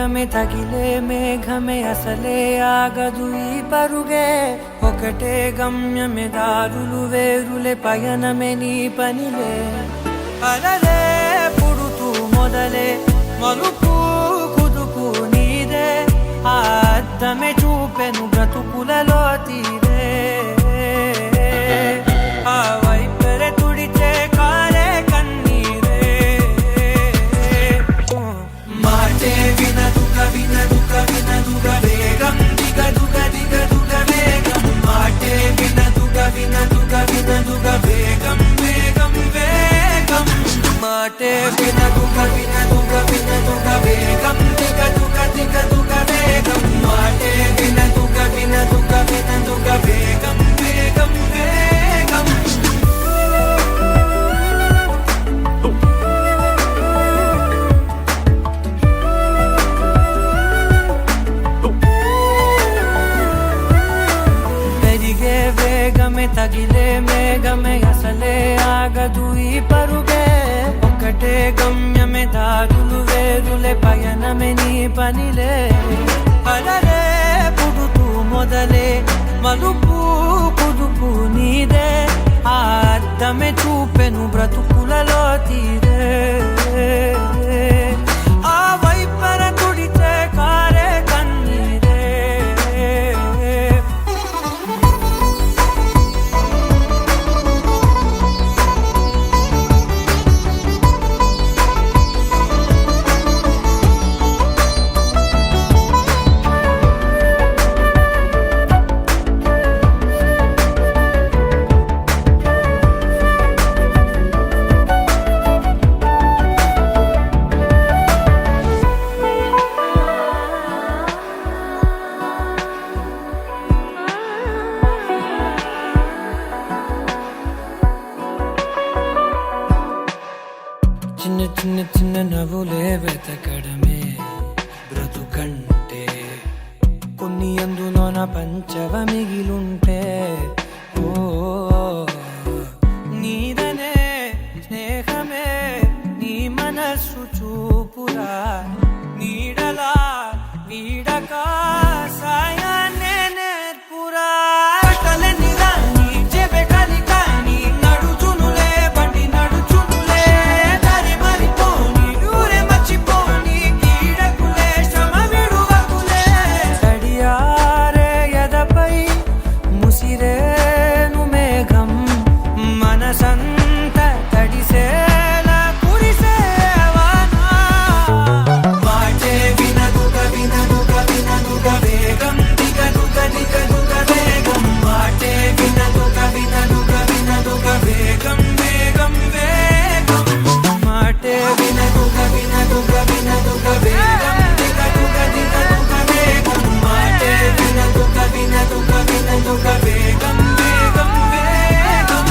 వేగమే తగిలే మేఘమే అసలే ఆగదు ఈ పరుగే ఒకటే గమ్యమే దారులు వేరులే పయనమే నీ పనిలే అలలే పుడుతూ మొదలే మలుపు కుదుపు నీదే ఆ అద్దమే చూపెను బ్రతుకులలో తీరే ఆ వైపరే తుడిచే కారే కన్నీరే మాటే వినదుగ వినదుగ వినదుగ వేగం దిగదుగ దిగదుగ వేగం మాటే వినదుగ వినదుగ వినదుగ వేగం వేగం వేగం మాటే వినదుగ వినదుగ వినదుగ వేగం దిగదుగ దిగదుగ వేగం మాటే వినదుగ వినదుగ వినదుగ వేగం వేగం వేగం పెరిగే వేగమే తగిలే మేఘమే అసలే ఆగదు ఈ పరుగే ఒకటే గమ్యమే దారులు వేరులే పయనమే నీ పనిలే అలలే పుడుతూ మొదలే మలుపు కుదుపు నీదే ఆ అద్దమే చూపెను బ్రతుకులలో తీరే ఆ వైపర తుడిచే కారే కన్నీరే చిన్న చిన్న చిన్న నవ్వులే వెతకడమే బ్రతుకంటే కొన్ని అందులోన పంచవ మిగిలుంటే ఓ నీదనే స్నేహమే నీ మనస్సు చూపురా నీడలా వీడక సాయాన్నే నేర్పురా కలని రాని చెబె కలి కాని నడుచునులే బండి నడుచునులే దారి మరిపోని ఊరే మర్చిపోని ఈడకులే శ్రమ విడువకులే తడియారే ఎదపై ముసిరేను మేఘం మనసంత తడిసేలా కురిసేవానా మాటే వినదుగ వినదుగ వినదుగ వేగం దిగదుగ దిగదుగ వేగం మాటే వినదుగ వినదుగ వినదుగ వేగం వేగం వేగం మాటే వినదుగ వినదుగ వినదుగ వేగం దిగదుగ దిగదుగ వేగం మాటే వినదుగ వినదుగ వినదుగ వేగం వేగం వేగం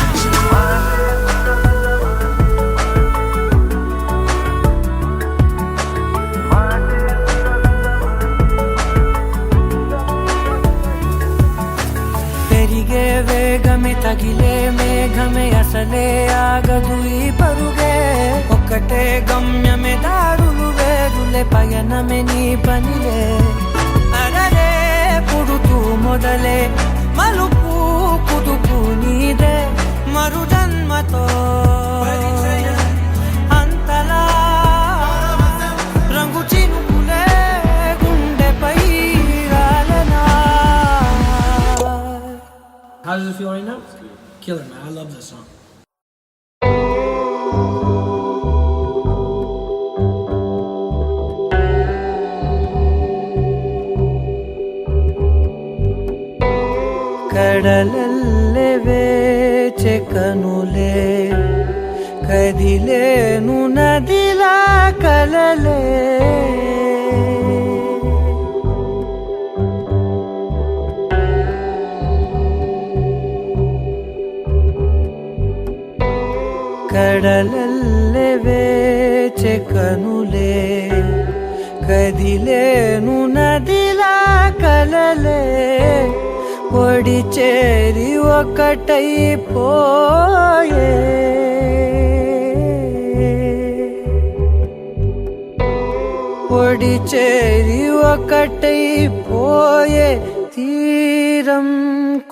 పెరిగే వేగమే తగిలే మేఘమే అసలే ఆగదు ఈ పరుగే ఒకటే గమ్యమే దారులు వేరులే పయనమే నీ పనిలే అలలే పుడుతూ మొదలే మలుపు కుదుపు నీదే మరు జన్మతో అంతలా రంగు చినుకులే గుండెపై రాలనా How does it feel right now? Killer, man. I love this song. కడలల్లే వేచె కనులే కదిలేను నదిలా కలలే కడలల్లే వేచె కనులే కదిలేను నదిలా కలలే ఒడి చేరి ఒకటైపోయే ఒడి ఒడి చేరి ఒకటైపోయే తీరం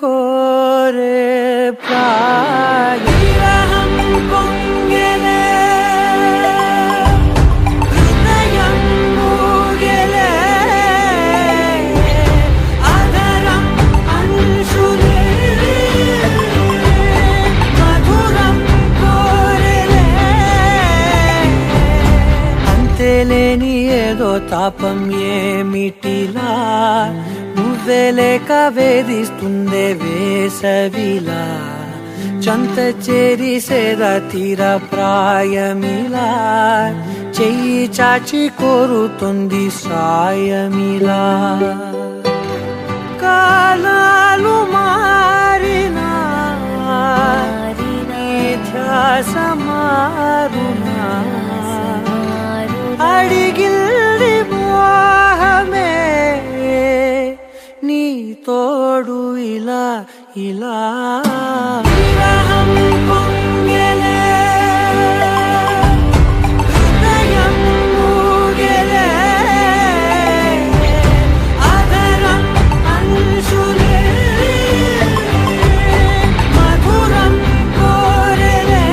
కోరే ప్రాయం పొంగెలే హృదయం మూగెలే ఆదరం అంశులే మధురం కోరెలే అంతేలేని ఏదో తాపం ఏమిటిలా నువ్వే లేక వేధిస్తుందే వేసవిలా చంత చేరి సేద తీర ప్రాయమిలా చెయ్యి చాచి కోరుతుంది సాయమిలా కాలాలు మారినా నీ ధ్యాస మారునా అడిగిల్ది మోహమే నీ తోడు ఇలా ఇలా విరహం పొంగెలే హృదయం మూగెలే ఆదరం అంశులే మధురం కోరెలే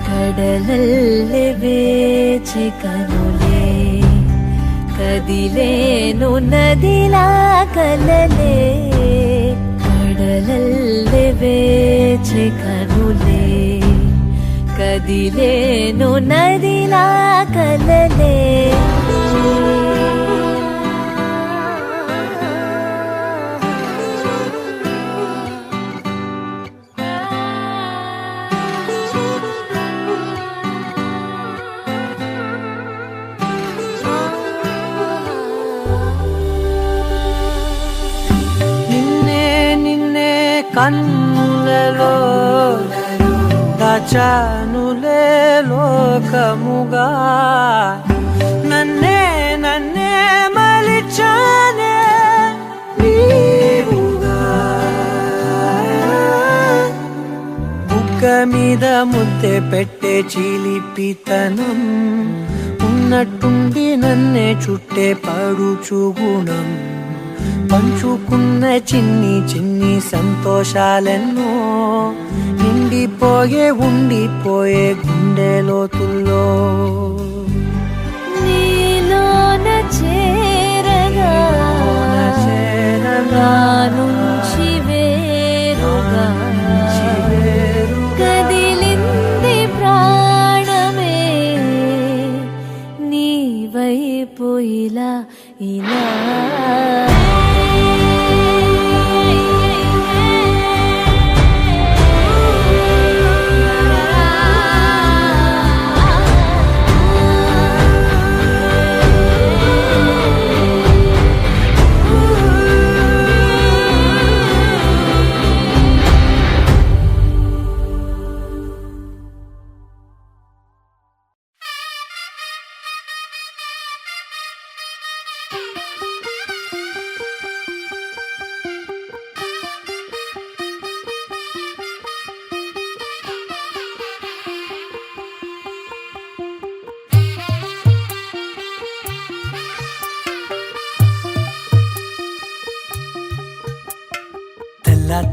కడలల్లె వేచి కనులే కదిలేను నదిలా కలలే కడలల్లె వేచి కనులే కదిలేను నదిలా కలలే కన్నులలో దాచానులే లోకముగా నన్నే నన్నే మలిచానే నీవుగా బుగ్గ మీద ముద్దె పెట్టే చిలిపితనం ఉన్నట్టుండి నన్నే చుట్టే పడుచు గుణం పంచుకున్న చిన్ని చిన్ని సంతోషాలెన్నో నిండిపోయే ఉండిపోయే గుండె లోతుల్లో నీలోన చేరగా నుంచి వేరుగా కదిలింది ప్రాణమే నీ వైపు ఇలా ఇలా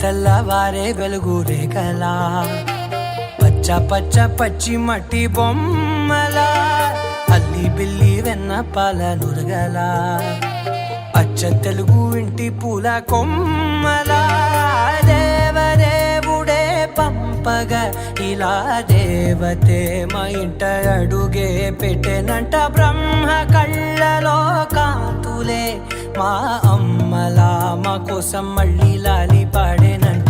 తెల్లవారే వెలుగు రేఖలా పచ్చ పచ్చ పచ్చి మట్టి బొమ్మలా అల్లి బిల్లి వెన్న పాల నురగలా అచ్చ తెలుగు ఇంటి పూల కొమ్మలా దేవదేవుడే పంపగా ఇలా దేవతే మా ఇంట అడుగే పెట్టెనంట బ్రహ్మ కళ్ళలో కాంతులే మా అమ్మలా మా కోసం మళ్ళీ లాలి పాడేనంట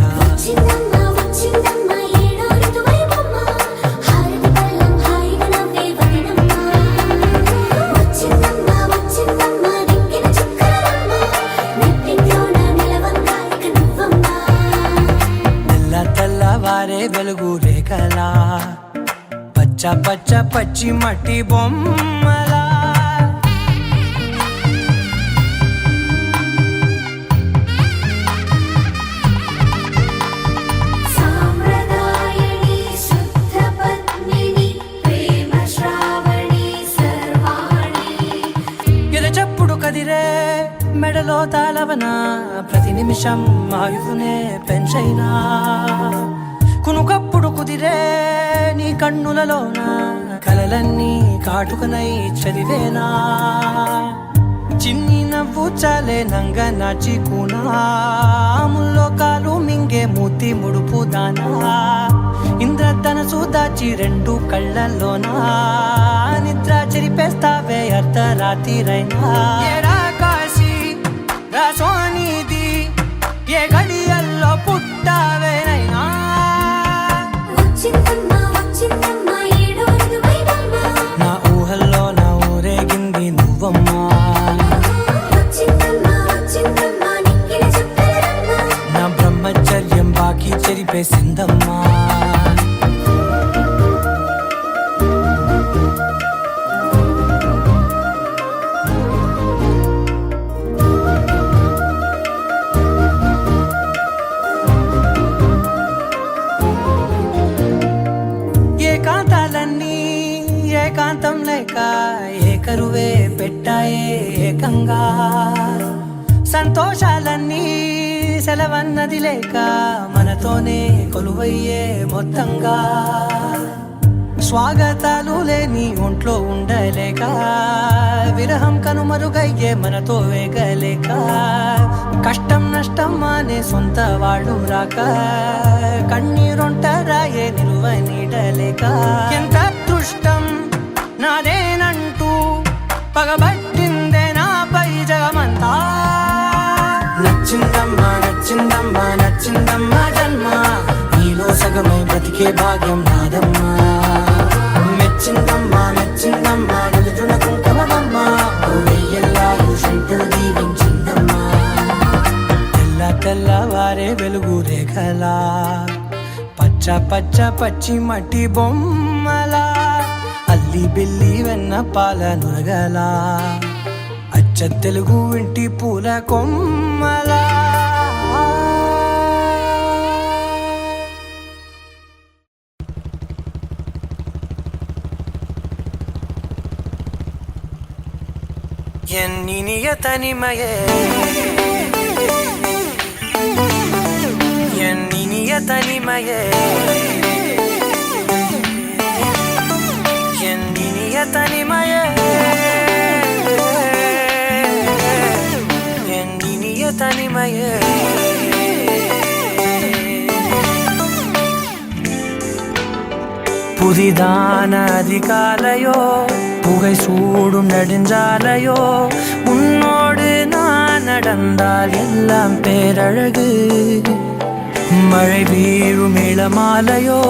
తెల్లవారే వెలుగు రేఖలా పచ్చ పచ్చ పచ్చి మట్టి బొమ్మలా సాంప్రదాయని శుద్ధ పద్మిని ప్రేమ శ్రావణి గుండెలలో తాళవన ప్రతి నిమిషం ఆయువునే పెంచైనా కునుకప్పుడు కుదిరే నీ కన్నులలోన కలలన్నీ కాటుకనై చదివేనా చిన్ని నవ్వు చాలే నంగ నాచి కూనాముల్లో కాలు మింగే మూతి ముడుపు దానా ఇంద్రధనసు దాచి రెండు కళ్ళల్లోనా నిద్ర చెరిపేస్తావే అర్ధరాత్రిరైనా ఏరా కాశీ రా సోనిది ఏ గడియల్లో పుట్టావేనైనా నా ఊహల్లో నా ఊరేగింది నువ్వమ్మా నా బ్రహ్మచర్యం బాకీ చెరిపేసిందమ్మా ఏకాంతాలన్నీ ఏకాంతం లేక ఏకరువే పెట్టాయే ఏకంగా సంతోషాలన్నీ సెలవన్నది లేక మనతోనే కొలువయ్యే మొత్తంగా స్వాగతాలు లేని ఒంట్లో ఉండలేక విరహం కనుమరుగయ్యే మనతో వేగలేక కష్టం నష్టం అనే సొంత వాళ్ళు రాక కన్నీరొంటరాయే నిలువ నీడలేక ఎంత అదృష్టం నాదేనంటూ పగబట్టిందే నాపై జగమంతా నచ్చిందమ్మా నచ్చిందమ్మా నచ్చిందమ్మా జన్మ నీలో సగమై బ్రతికే భాగ్యం నాదమ్మా మెచ్చిందమ్మా మెచ్చిందమ్మా నిలుచున కుంకుమమ్మా వెయ్యల్లాలు శంకరు దీవించిందమ్మా తెల్ల తెల్లవారే వెలుగు రేఖలా పచ్చ పచ్చ పచ్చి మట్టి బొమ్మలా అల్లి బిల్లి వెన్న పాల నురగలా అచ్చ తెలుగు ఇంటి పూల కొమ్మలా ఎన్నినియ తనిమయే ఎన్నినియ తనిమయే ఎన్నినియ తనిమయే ఎన్నినియ తనిమయే புதிதான அதிகாலையோ புகை சூடும் நெடுஞ்சாலையோ உன்னோடு நான் நடந்தால் எல்லாம் பேரழகு மழை வீழும் இளமாலையோ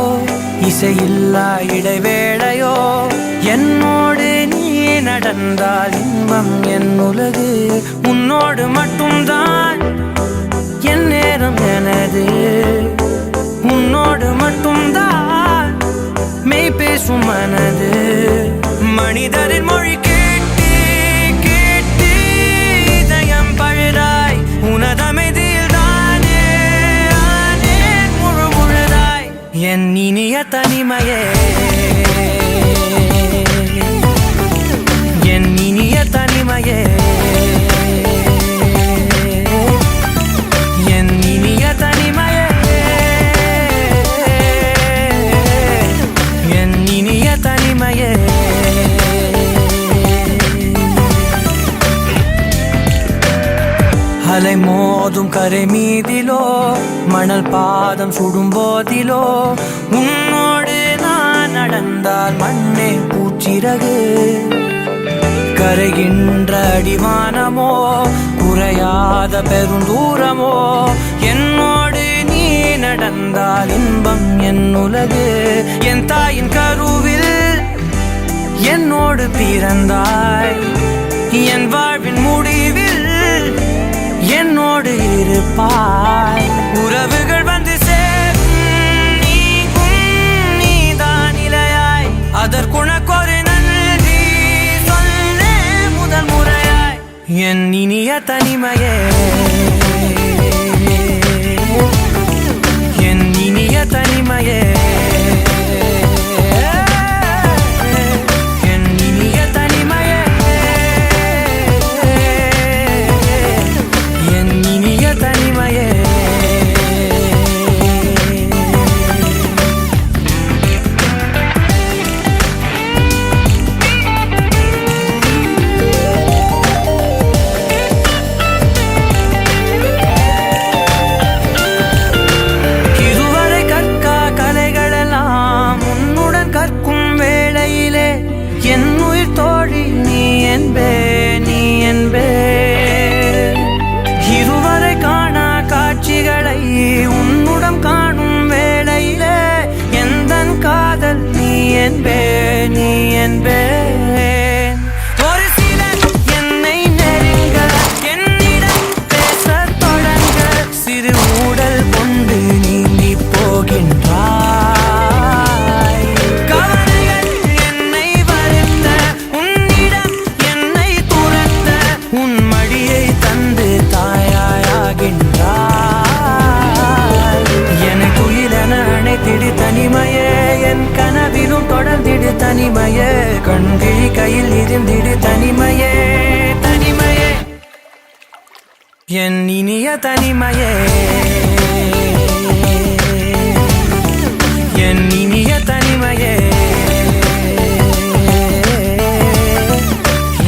இசையில்லா இடைவேளையோ என்னோடு நீ நடந்தால் இன்பம் என் உலகு உன்னோடு மட்டும்தான் என் நேரம் எனது உன்னோடு மட்டும்தான் மெய் பேசும் மனது மனிதரின் மொழி கேட்டு கேட்டு இதயம் பழுதாய் உனதமைதில் தானே ஆனே முழு முழுதாய் என் இனிய தனிமையே என் இனிய தனிமையே என் இனிய தனிமையே தனிமையே அலை மோதும் கரை மீதிலோ மணல் பாதம் சுடும் போதிலோ உன்னோடு நான் நடந்தால் மண்ணே பூச்சிறகு கரைகின்ற அடிவானமோ குறையாத பெருந்தூரமோ என்னோடு நீ நடந்தால் இன்பம் என் உலகு என் தாயின் கருவில் என்னோடு பிறந்தாய் என் வாழ்வின் முடிவில் என்னோடு இருப்பாய் உறவுகள் வந்து நீதான் இலையாய் அதற்குணக்கொரு நன்றி சொல்ல முதல் முறையாய் என் இனிய தனிமையே என் இனிய தனிமையே என் இனிய தனிமையே ఎన్నినియ తనిమయే ఎన్నినియ తనిమయే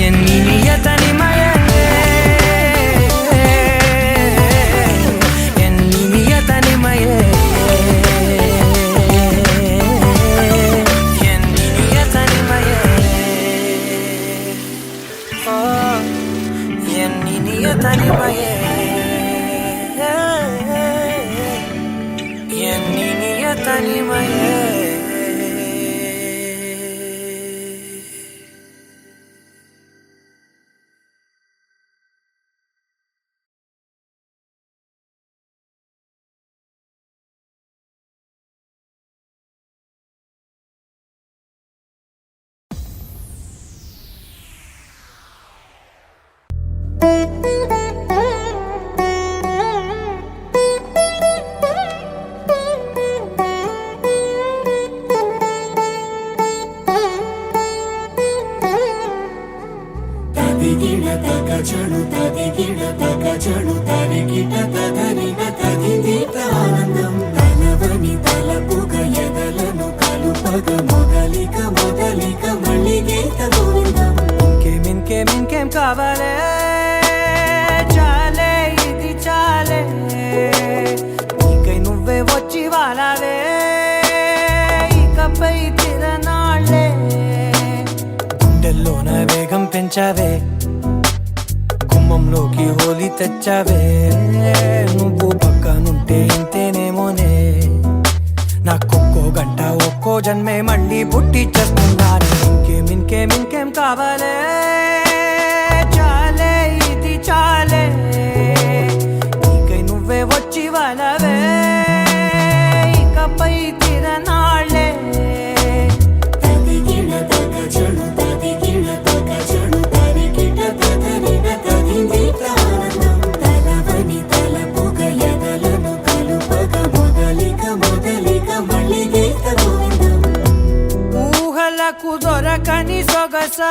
ఎన్నినియ తనిమయే ఎన్నినియ తనిమయే ఎన్నినియ తనిమయే ఎన్నినియ తనిమయే ఎన్నినియ తనిమయే తదిగిడ తగజను తదిగిడ తగజను తరిగిట తగనిన తదిదీత ఆనందం తలవని తలపుగ ఎదలను కలుపగ మొదలిక మొదలిక మళ్ళీ గీత గోవిందం ఇంకేం కావాలే చాలే ఇది చాలే నీకై నువ్వే వచ్చి వాలావే ఇకపై తిరనాళ్ళే గుండెల్లోన వేగం పెంచావే గుమ్మంలోకి హోలీ తెచ్చావే నువ్వు పక్కనుంటే ఇంతేనేమోనే నాకొక్కో గంట ఒక్కో జన్మే మళ్ళీ పుట్టి చేస్తున్నాను ఇంకేం కావాలే చాలే ఇది చాలే నీకై నువ్వే వచ్చి వాలవే ఇకపై తిరనాళ్ళే తదిగిడ తగజను తదిగిడ తగజను తరిగిట తగనిన తదిదీత ఆనందం తలవని తలపుగ ఎదలను కలుపగ మొదలిక మొదలిక మళ్ళీ గీత గోవిందం ఊహలకు దొరకని సొగసా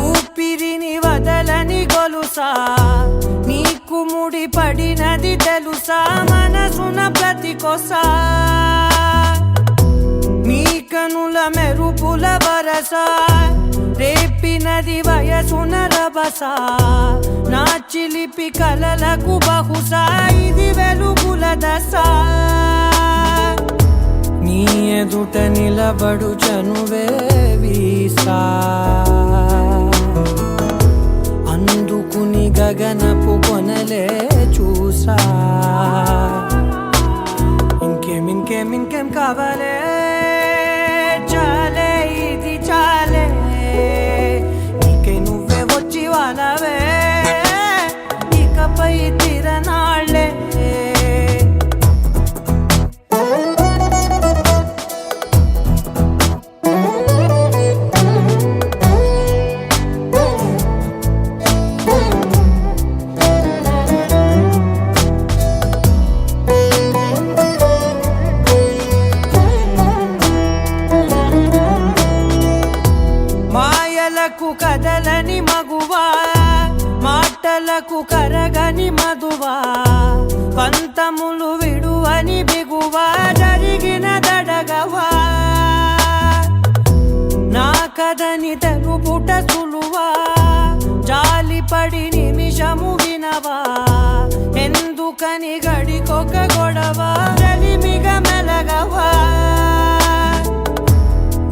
ఊపిరిని వదలని గొలుసా నీకు ముడి పడినది తెలుసా మనసున ప్రతి కొసా నీ కనుల మెరుపుల వరస రేపినది వయసున రభస నా చిలిపి కలలకు బహుశా ఇది వెలుగుల దశ నీ ఎదుట నిలబడు చనువే వీసా అందుకుని గగనపు కొనలే చూసా ఇంకేం కావాలే చాలే ఇది చాలే నీకై నువ్వే వచ్చి వాలవే ఇకపై తిరనాళ్ళే మాయలకు కదలని మగువా మాటలకు కరగని మధువా పంతములు విడువని బిగువా జరిగిన దడగవా నా కదని తెలుపుట సులువా జాలిపడి నిమిషము వినవా ఎందుకని గడికొక గొడవ రలిమిగ మెలగవా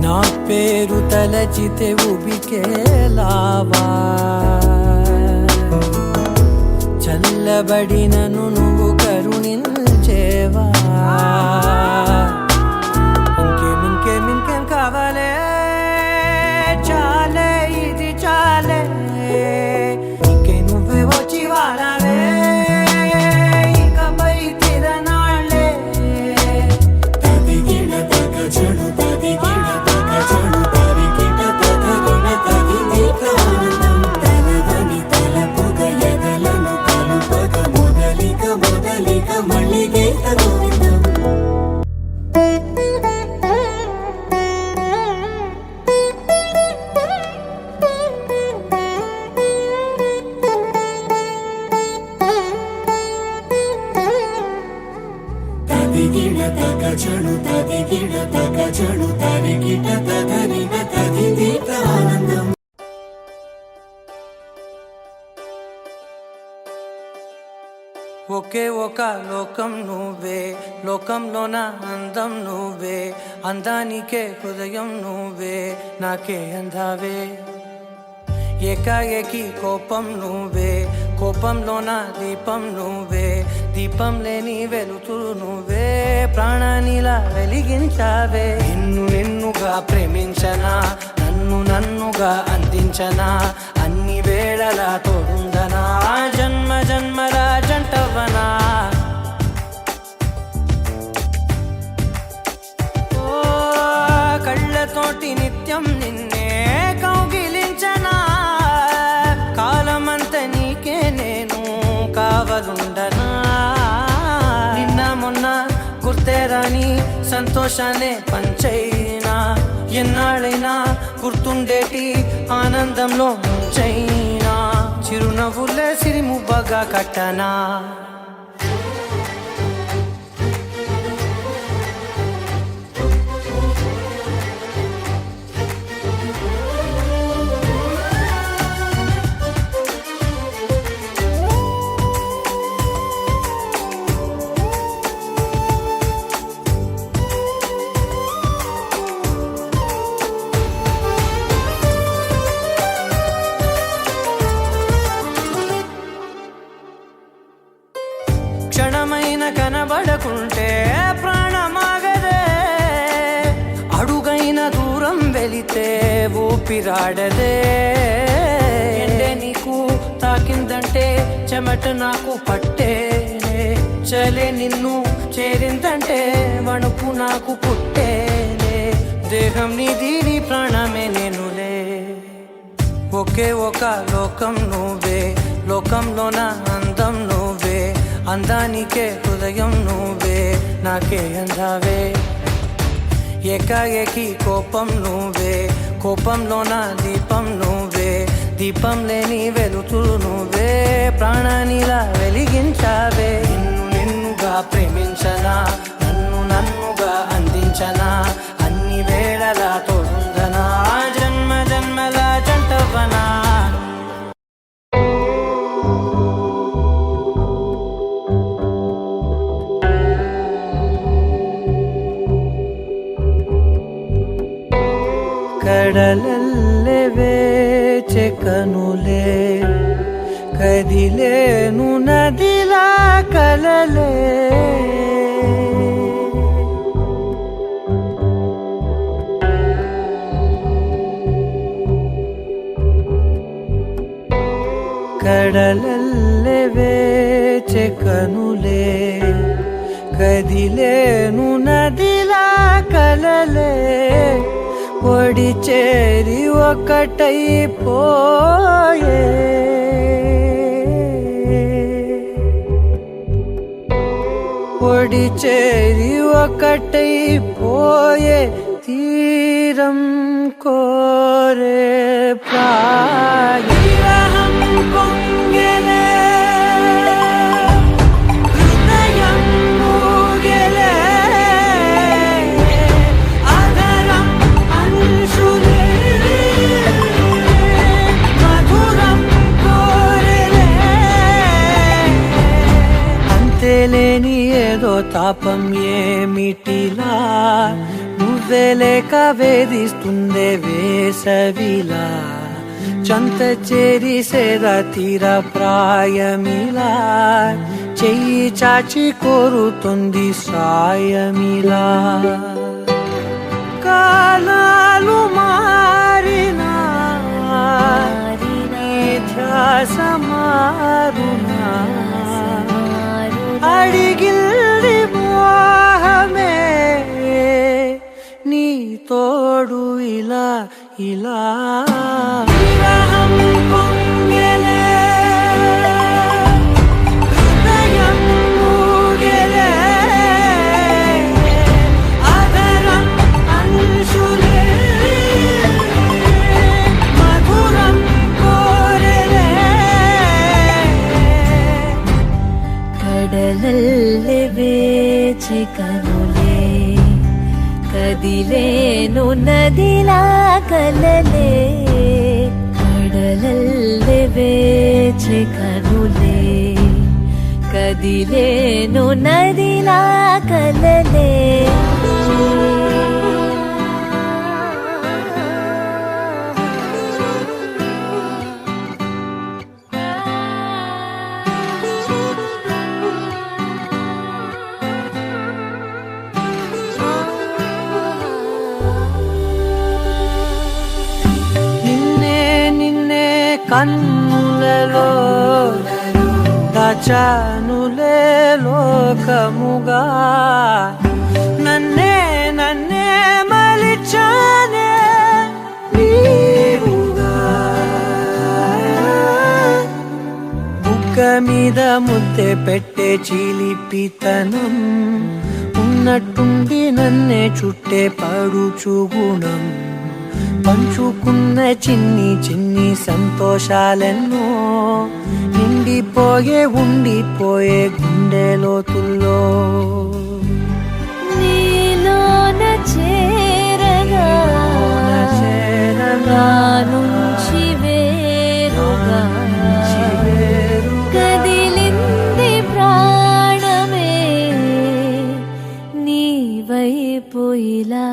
నా పేరు తలచితే ఉబికేలావా చల్లబడినను నువ్వు కరుణించేవా ఇంకేం కావాలే చాలే ఇది చాలే నీకై నువ్వే వచ్చి వాలవే ఇకపై తిరనాళ్ళే తదిగిడ తగజను తదిగిడ తగజను తరిగిట తగనిన తదిదీత ఆనందం తలవని తలపుగ ఎదలను కలుపగ మొదలి ఒకే ఒక లోకం నువ్వే, లోకంలోన అందం నువ్వే, అందానికే హృదయం నువ్వే, నాకే అందావే. ఏకాఏకి కోపం నువ్వే, కోపంలోన దీపం నువ్వే, దీపం లేని వెలుతురు నువ్వే, ప్రాణానిలా వెలిగించావే. నిన్నుగా ప్రేమించనా, నన్నుగా అందించనా, అన్ని వేళలా తోడుందనా, జన్మ జన్మల జంటవనా. ఓ కళ్ళతోటి నిత్యం నిన్నే కౌగిలించనా, కాలమంత నీకే నేను కావలుండనా. నిన్న మొన్న గుర్తేరాని సంతోషాన్ని పంచైనా, ఎన్నాళ్ళైనా గుర్తుండేటి ఆనందంలో ముంచైనా, చిరునవ్వులే సిరిముబ్బగా కట్టనా. క్షణమైన కనబడకుంటే ప్రాణమాగదే, అడుగైన దూరం వెళితే ఊపిరాడదే. ఎండే నీకు తాకిందంటే చెమట నాకు పట్టేనే, చలే నిన్ను చేరిందంటే వణుకు నాకు పుట్టేనే, దేహం నీది నీ ప్రాణమే నేనులే. ఒకే ఒక లోకం నువ్వే, లోకంలోన అందం నువ్వే, అందానికే హృదయం నువ్వే, నాకే అందావే. ఏకాఏకి కోపం నువ్వే, కోపంలోన దీపం నువ్వే, దీపం లేని వెలుతురు నువ్వే, ప్రాణానిలా వెలిగించావే. నిన్నుగా ప్రేమించనా, నన్నుగా అందించనా, అన్ని వేళలా తోడుందనా, జన్మ జన్మల జంటవనా. కడలల్లే వేచే కనులే, కదిలేను నదిలా కలలే, కడలల్లే వేచే కనులే, కదిలేను నదిలా కలలే, ఒడి చేరి ఒకటైపోయే, ఒడి చేరి ఒకటైపోయే, తీరం కోరే ప్రాయం పొంగెలే, హృదయం మూగెలే, అదరం అంశులే, మధురం కోరెలే. అంతేలేని ఏదో తాపం ఏమిటిలా, నువ్వే లేక వేధిస్తుందే వేసవిలా, చంత చేరి సేద తీర ప్రాయమిలా, చెయ్యి చాచి కోరుతుంది సాయమిలా. కాలాలు మారినా ధ్యాస మారునా, అడిగిల్ది మోహమే నీ తోడు ఇలా ఇలా. విరహం పొంగెలే, హృదయం మూగెలే, అదరం అంశులే, మధురం కోరెలే. కడలల్లే వేచి కనులే, కదిలేను నదిలా కలలే, కడలల్లే వేచి కనులే, కదిలేను కదిలేను నదిలా కలలే కన్నులలో దాచానులే లోకముగా నన్నే మలిచానే నీవుగా బుగ్గ మీద ముద్దె పెట్టే చిలిపితనం ఉన్నట్టుండి నన్నే చుట్టే పడుచు గుణం పంచుకున్న చిన్ని సంతోషాలెన్నో ఉండిపోయే గుండె లోతుల్లో నీలోన చేరగా నుంచి వేరుగా కదిలింది ప్రాణమే నీ వైపు ఇలా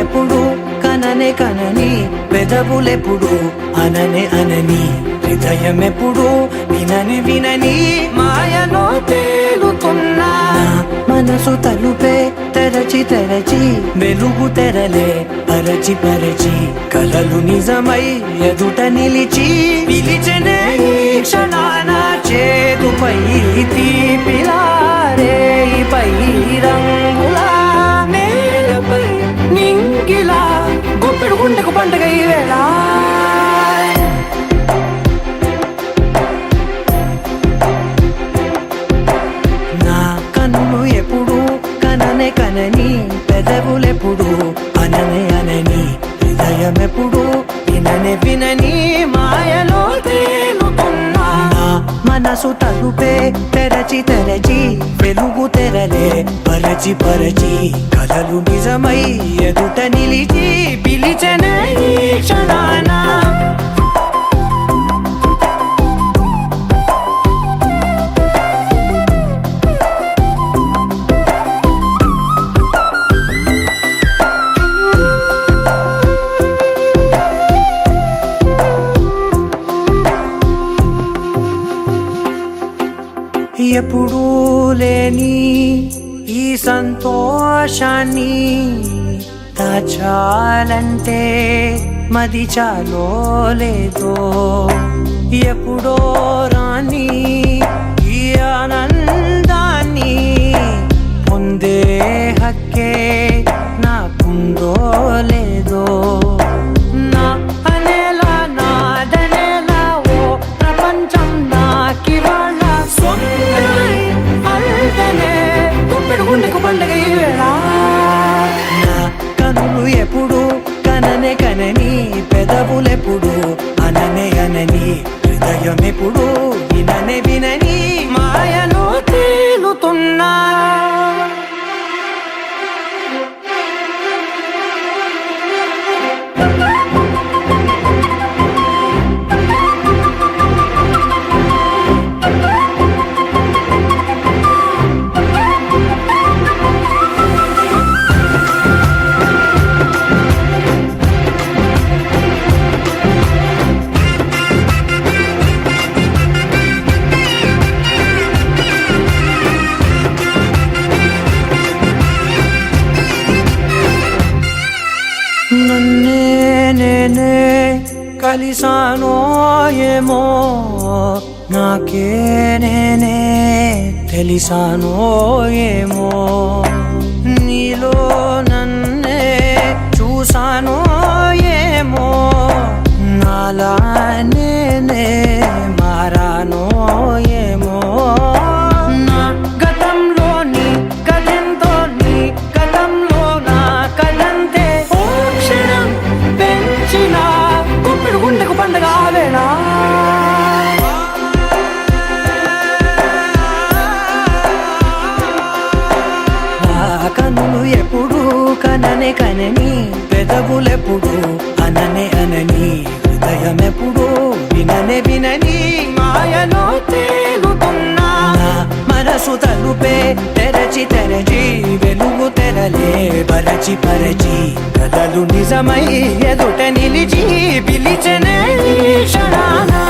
ఎప్పుడు కనని పెదవులెప్పుడు అనని హృదయం ఎప్పుడు వినని మాయలో తేలుతున్నా మనసు తలుపే తెరచి వెలుగు తెరలే పరచి కలలు నిజమై ఎదుట నిలిచి పిలిచనే క్షణాన చేతుపై తీపిలారే పై రంగులా నేలపై నింగిలా గుప్పెడు గుండెకు పండగ ఈ వేళ నా కన్నులు ఎప్పుడు కనని పెదవులెప్పుడు అనని హృదయం ఎప్పుడు వినని మాయలో తేలుతున్నా మనసు తలుపే తెరచి వెలుగు తెరలే పరచి కలలు నిజమై ఎదుట నిలిచి పిలిచనే క్షణాన ఎప్పుడూ లేని ఈ సంతోషాన్ని దాచాలంటే మది చాలో లేదో ఎప్పుడో రాని ఈ ఆనందాన్ని పొందే హక్కే నాకుందో లేదో నా అనేలా నాదనేలా ఓ ప్రపంచం నాకివాళ్ళ గుప్పెడు గుండెకు పండగ ఈ వేళ నా కనులు ఎప్పుడు కనని పెదవులెప్పుడు అనని హృదయం ఎప్పుడు వినని మాయలో తేలుతున్నా నేనే కలిసానో ఏమో నాకే నేనే తెలిసానో ఏమో చూసానో ఏమో నాలా నేనే మారానో ఏమో నా గతంలోని కథంతో నీ గతంలో నా కథంతే ఓ క్షణం పెంచిన గుప్పిడు గుండెకు పండగ ఆవేనా కనులు ఎప్పుడు కననే కనని పెదవులెప్పుడు అననే అనని హృదయం ఎప్పుడు విననే వినని మాయలో తేలుతున్నా మనసు తలుపే తెరచి తెరచి వెలుగు తెరలే పరచి పరచి కలలు నిజమై ఎదుట నిలిచి పిలిచనే క్షణానా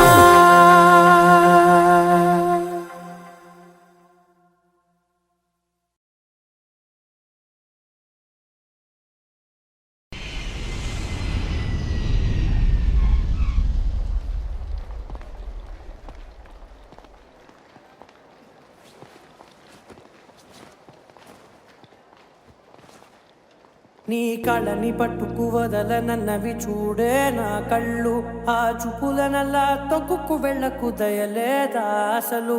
నీ కళ్ళని పట్టుకు వదలనన్నవి చూడే నా కళ్ళు ఆ చూపులనల్లా తొక్కుకు వెళ్ళకు దయలేదా అసలు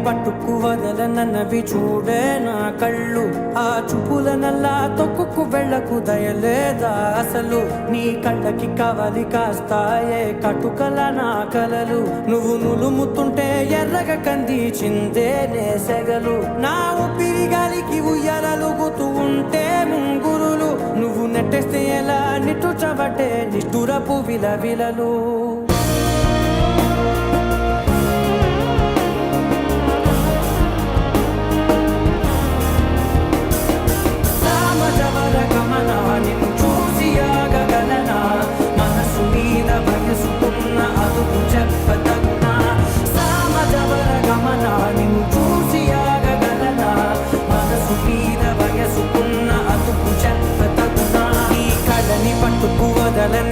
పట్టుకు వదలనన్నవి చూడే నా కళ్ళు ఆ చూపులనల్లా తొక్కుకు వెళ్ళకు దయలేదా అసలు నీ కళ్ళకి కవలి కాస్తాయే కటుకల నా కలలు నువ్వు నులుముతుంటే ఎర్రగ కందిచిందే నేసెగలు నా ఊపిరి గాలికి ఉయ్యాలలుగుతూ ఉంటే ముంగురులు నువ్వు నెట్టేస్తే ఎలా నిట్టుచబట్టే నిష్ఠురపు విలవిలలు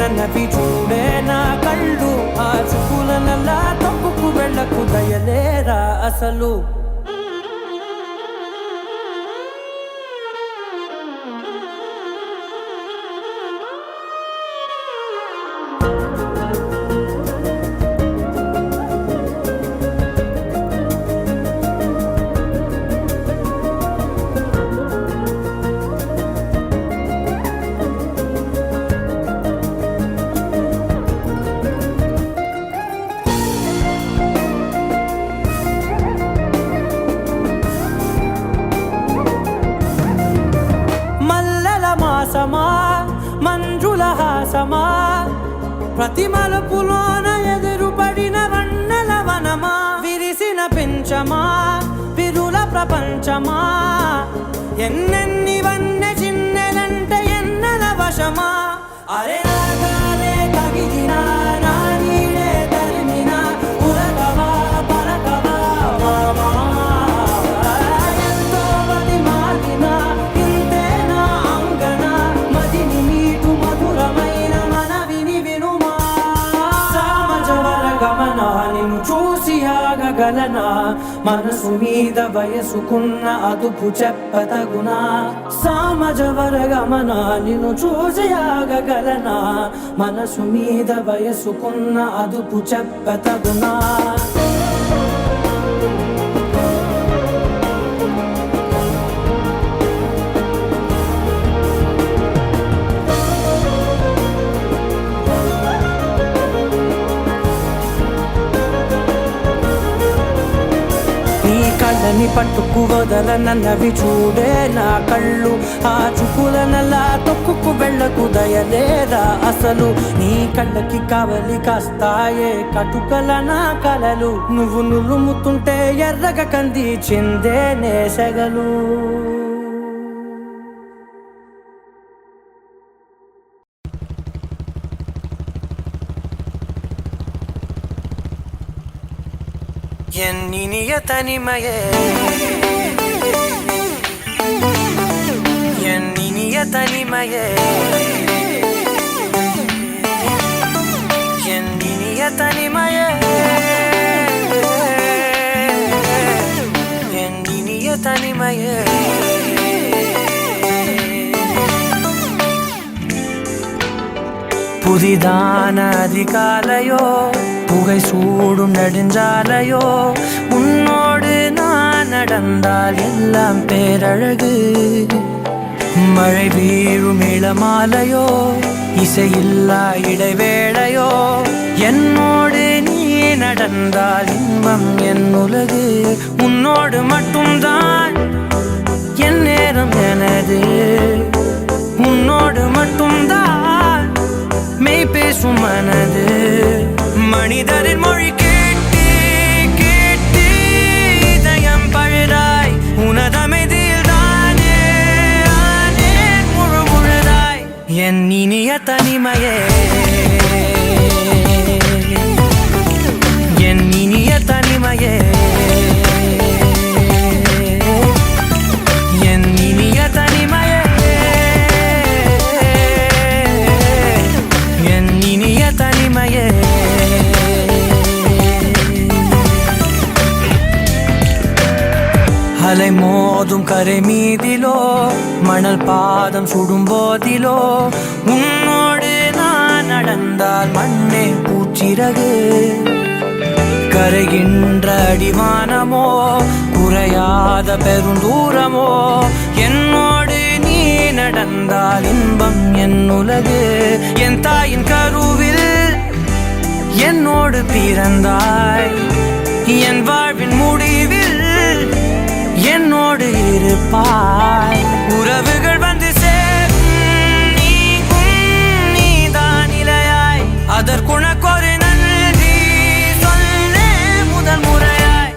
నన్నవి చూడే నా కళ్ళు ఆ చూపులనల్లా తప్పుకు వెళ్ళకు దయలేరా అసలు మంజుల హాసమా ప్రతి మలుపులోన ఎదురుపడిన వన్నెల వనమా విరిసిన పెంచమా విరుల ప్రపంచమా ఎన్నెన్ని వన్నె చిన్నెలంటే ఎన్నెల వశమా అరే నాగాలే తగిలినా నా నీడే తరిమినా ఉరకవా పలకవా మామా ఎంతో మతి మాటిన ఇంతేనా అంగన మదిని నీటు మధురమైన మనవిని వినుమా సామజవర గమన నిన్ను చూసి ఆగగలనా మనసు మీద వయసుకున్న అదుపు చెప్పతగునా సామజవర గమన నిన్ను చూసి ఆగగలనా మనసు మీద వయసుకున్న అదుపు చెప్పతగునా కళ్ళని పట్టుకు వదలనన్నవి చూడే నా కళ్ళు ఆ చూపులనల్లా తొక్కుకు వెళ్ళకు దయలేదా అసలు నీ కళ్ళకి కవలి కాస్తాయే కటుకల నా కలలు నువ్వు నులుముతుంటే ఎర్రగ కంది చిందే నేసెగలు ఎన్నినియ తనిమయే தனிமையே என் இனிய தனிமையே என் இனிய தனிமையே புதிதான அதிகாலையோ புகை சூடும் நெடுஞ்சாலையோ உன்னோடு நான் நடந்தால் எல்லாம் பேரழகு மழை வீழும் இளமாலையோ இசையில்லா இடைவேளையோ என்னோடு நீ நடந்தால் இன்பம் என் உலகு உன்னோடு மட்டும்தான் என் நேரம் எனது உன்னோடு மட்டும்தான் மெய் பேசும் மனது மனிதரின் மொழி கேட்டு கேட்டு இதயம் பழுதாய் உனதமைதில் தானே ஆனே முழு முழுதாய் என் இனிய தனிமையே என் இனிய தனிமையே என் இனிய தனிமையே என் இனிய தனிமையே அலை மோதும் கரை மீதிலோ மணல் பாதம் சுடும் போதிலோ உன்னோடு நான் நடந்தால் மண்ணே பூச்சிறகு கரைகின்ற அடிவானமோ குறையாத பெருந்தூரமோ என்னோடு நீ நடந்தால் இன்பம் என் உலகு என் தாயின் கருவில் என்னோடு பிறந்தாய் என் வாழ்வின் முடிவில் என்னோடு இருப்பாய் உறவுகள் வந்து சேரும் நீதான் இலையாய் அதற்குணக்கொரு நன்றி சொல்லே முதல் முறையாய்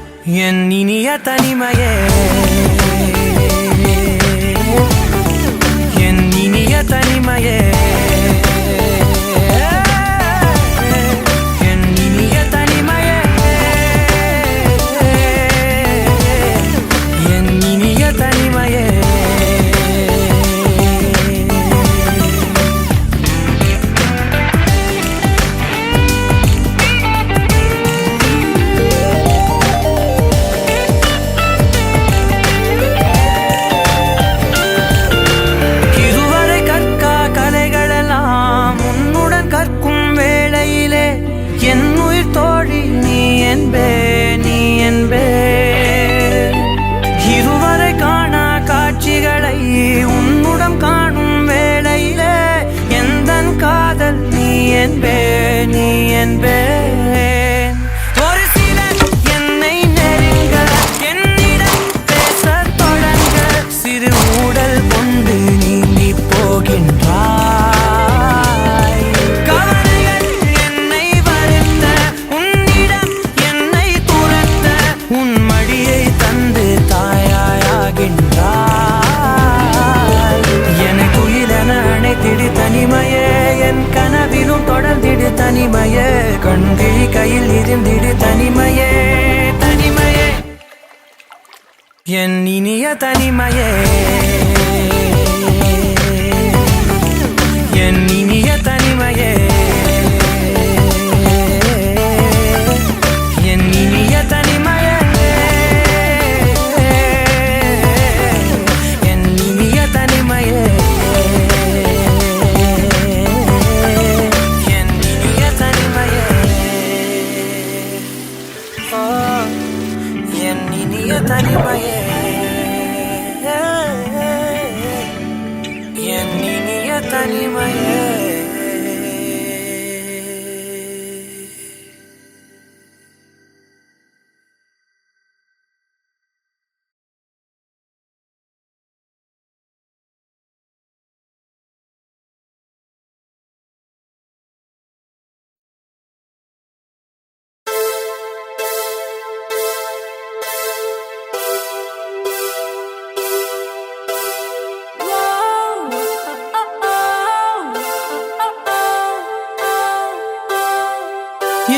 என் இனிய தனிமையே என் இனிய தனிமையே என் இனிய தனிமையே என் இனிய தனிமையே இதுவரை கற்கா கலைகளெல்லாம் உன்னுடன் கற்கும் வேளையிலே என் உயிர் தோழி நீ என்பே நீ என்பே இதுவரை காணா காட்சிகளை உன்னுடன் காணும் வேளையிலே எந்தன் காதல் நீ என்பே நீ என்பே ஒரு சிலர் என்னை நெருங்க என்னிடம் பேசத் தொடங்க சிறு ஊடல் கொண்டு நீங்கி போகின்றாய் கவலைகள் என்னை வருத்த உன்னிடம் என்னை துரத்த உன் மடியை தந்து தாயாயாகின்றாய் எனக்குயிலென அணைத்திடு தனிமையே என் கனவிலும் தொடர்ந்திடு தனிமையே கண்கிழி கையில் இருந்திடு தனிமையே தனிமையே என் இனிய தனிமையே என் இனிய தனிமையே என் இனிய தனிமையே என் இனிய தனிமையே என் இனிய தனிமையே என் இனிய தனிமையே என் இனிய தனிமையே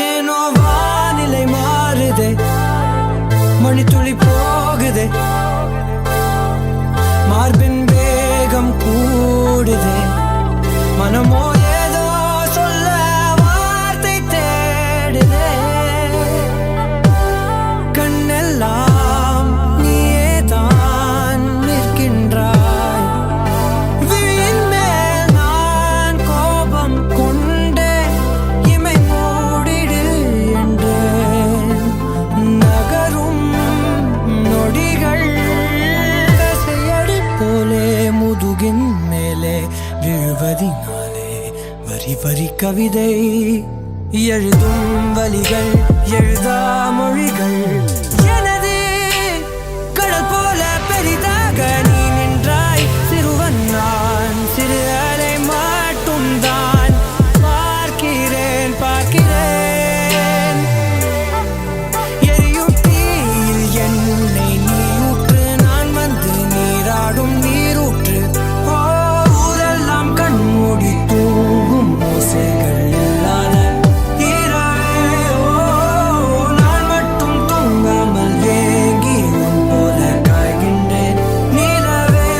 ஏனோ வானிலை மாறுதே மணித்துளி போகுதே மார்பின் வேகம் கூ வரி கவிதை எழுதும் வலிகள் எழுதா மொழிகள் எனது கடல் போல பெரிதாக நீ நின்றாய் சிறுவன் நான் சிறு அலை மட்டும் தான் பார்க்கிறேன் பார்க்கிறேன் எரியும் தீயில் என்னை நீ ஊற்று நான் வந்து நீராடும் நீரூற்று ஊரெல்லாம் கண்மூடி தூங்கும் ஓசைகள் இல்லாத இரவே நான் மட்டும் தூங்காமல் ஏங்கி உன் போல காய்கின்றேன் நிலவே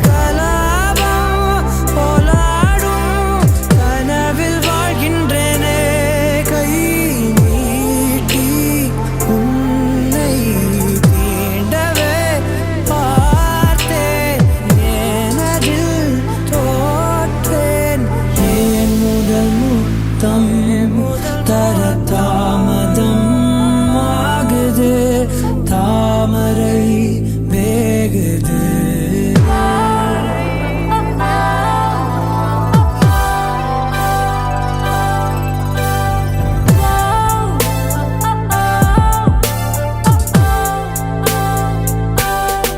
கலாபம் போலாடும் கனவில் வாழ்கின்றேனே கை நீட்டி உன்னை தீண்டவே பார்த்தேன் எனதில் தோற்றேன் ஏன் முதல் முத்தம் தர தாமதம் ஆகுது தாமரை வேகுது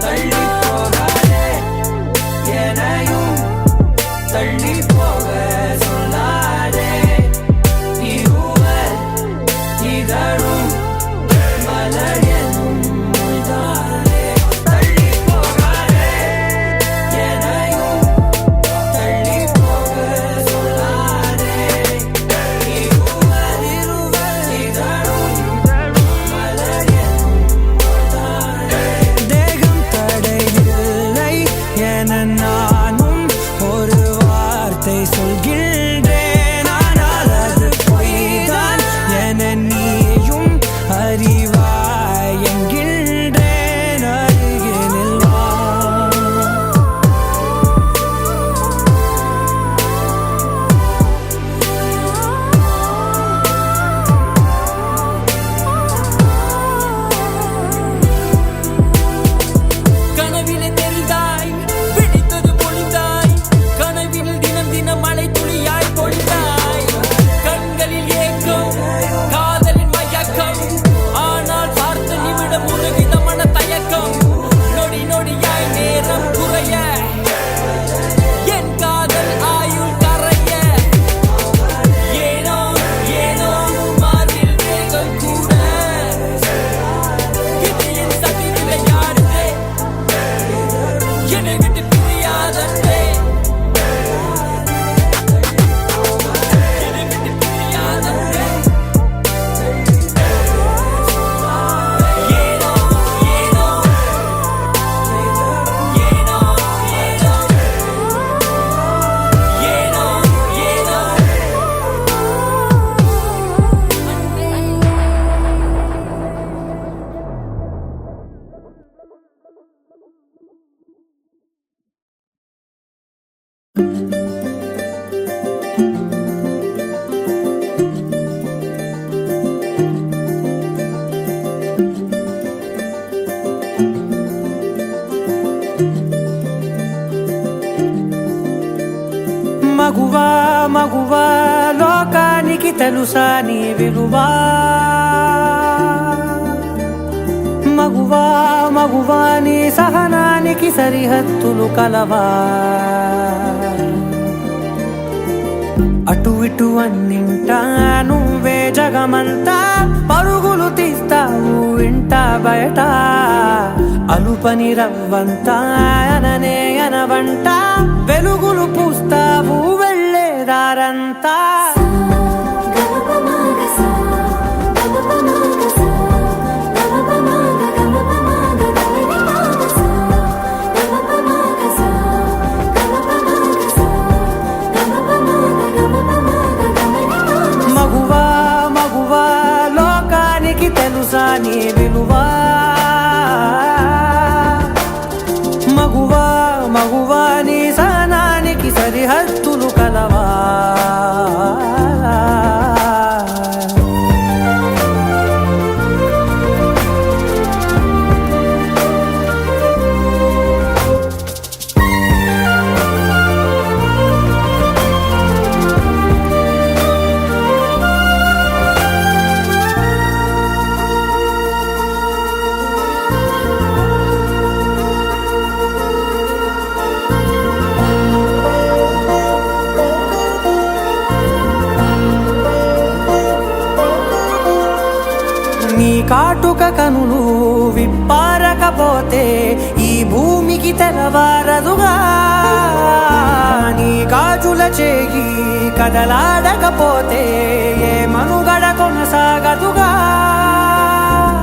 தள்ளி போகாதே எனையும் தள்ளி போக சொல்லாதே இருவர் இதழும் மலர் என்னும் மொய்தானே தள்ளி போகாதே எனையும் தள்ளி போக சொல்லாதே இருவர் இதழும் மலர் என்னும் மொய்தானே தேகம் தடையில்லை என நானும் ஒரு வார்த்தை சொல்கின்றேன் ஆனால் அது பொய்தான் என நீயும் அறிவாய் என்கின்றேன் அருகினில் வா கனவிலே தெரிந்தாய் பிடித்தது பொழிந்தாய் கனவில் தினம் தினம் மழை துளியாய் பொழிந்தாய் கண்களில் ஏக்கம் காதலின் மயக்கம் ஆனால் பார்த்த நிமிடம் ஒரு விதமான தயக்கம் நொடி நொடியாய் நேரம் குறைய என் காதல் ஆயுள் கரைய ஏனோ ஏனோ மார்பில் வேகம் கூட இது என் சதி விளையாடுதே என்னை விட்டு பிரியாதே என்னை விட்டு பிரியாதே ஏனோ ஏனோ ஏனோ ஏனோ ஏனோ మగువా మగువా లోకానికి తెలుసా నీ విలువా మగువా మగువా నీ సహనానికి సరిహద్దులు కలవా అటు ఇటు అన్నింటా నువ్వే జగమంతా పరుగులు తీస్తావు ఇంట బయట అలుపని రవ్వంతా అననే అనవంట వెలుగులు పూస్తావు వెళ్ళేదారంతా మగువా మగువా లోకానికి తెలుసా నీ విలువా మగువా మగువా నీ సహనానికి సరిహద్దులు కలవా నీ కాటుక కనులు విప్పారకపోతే ఈ భూమికి తెలవారదుగా, నీ గాజుల చేయి కదలాడకపోతే ఏ మనుగడ కొనసాగదుగా.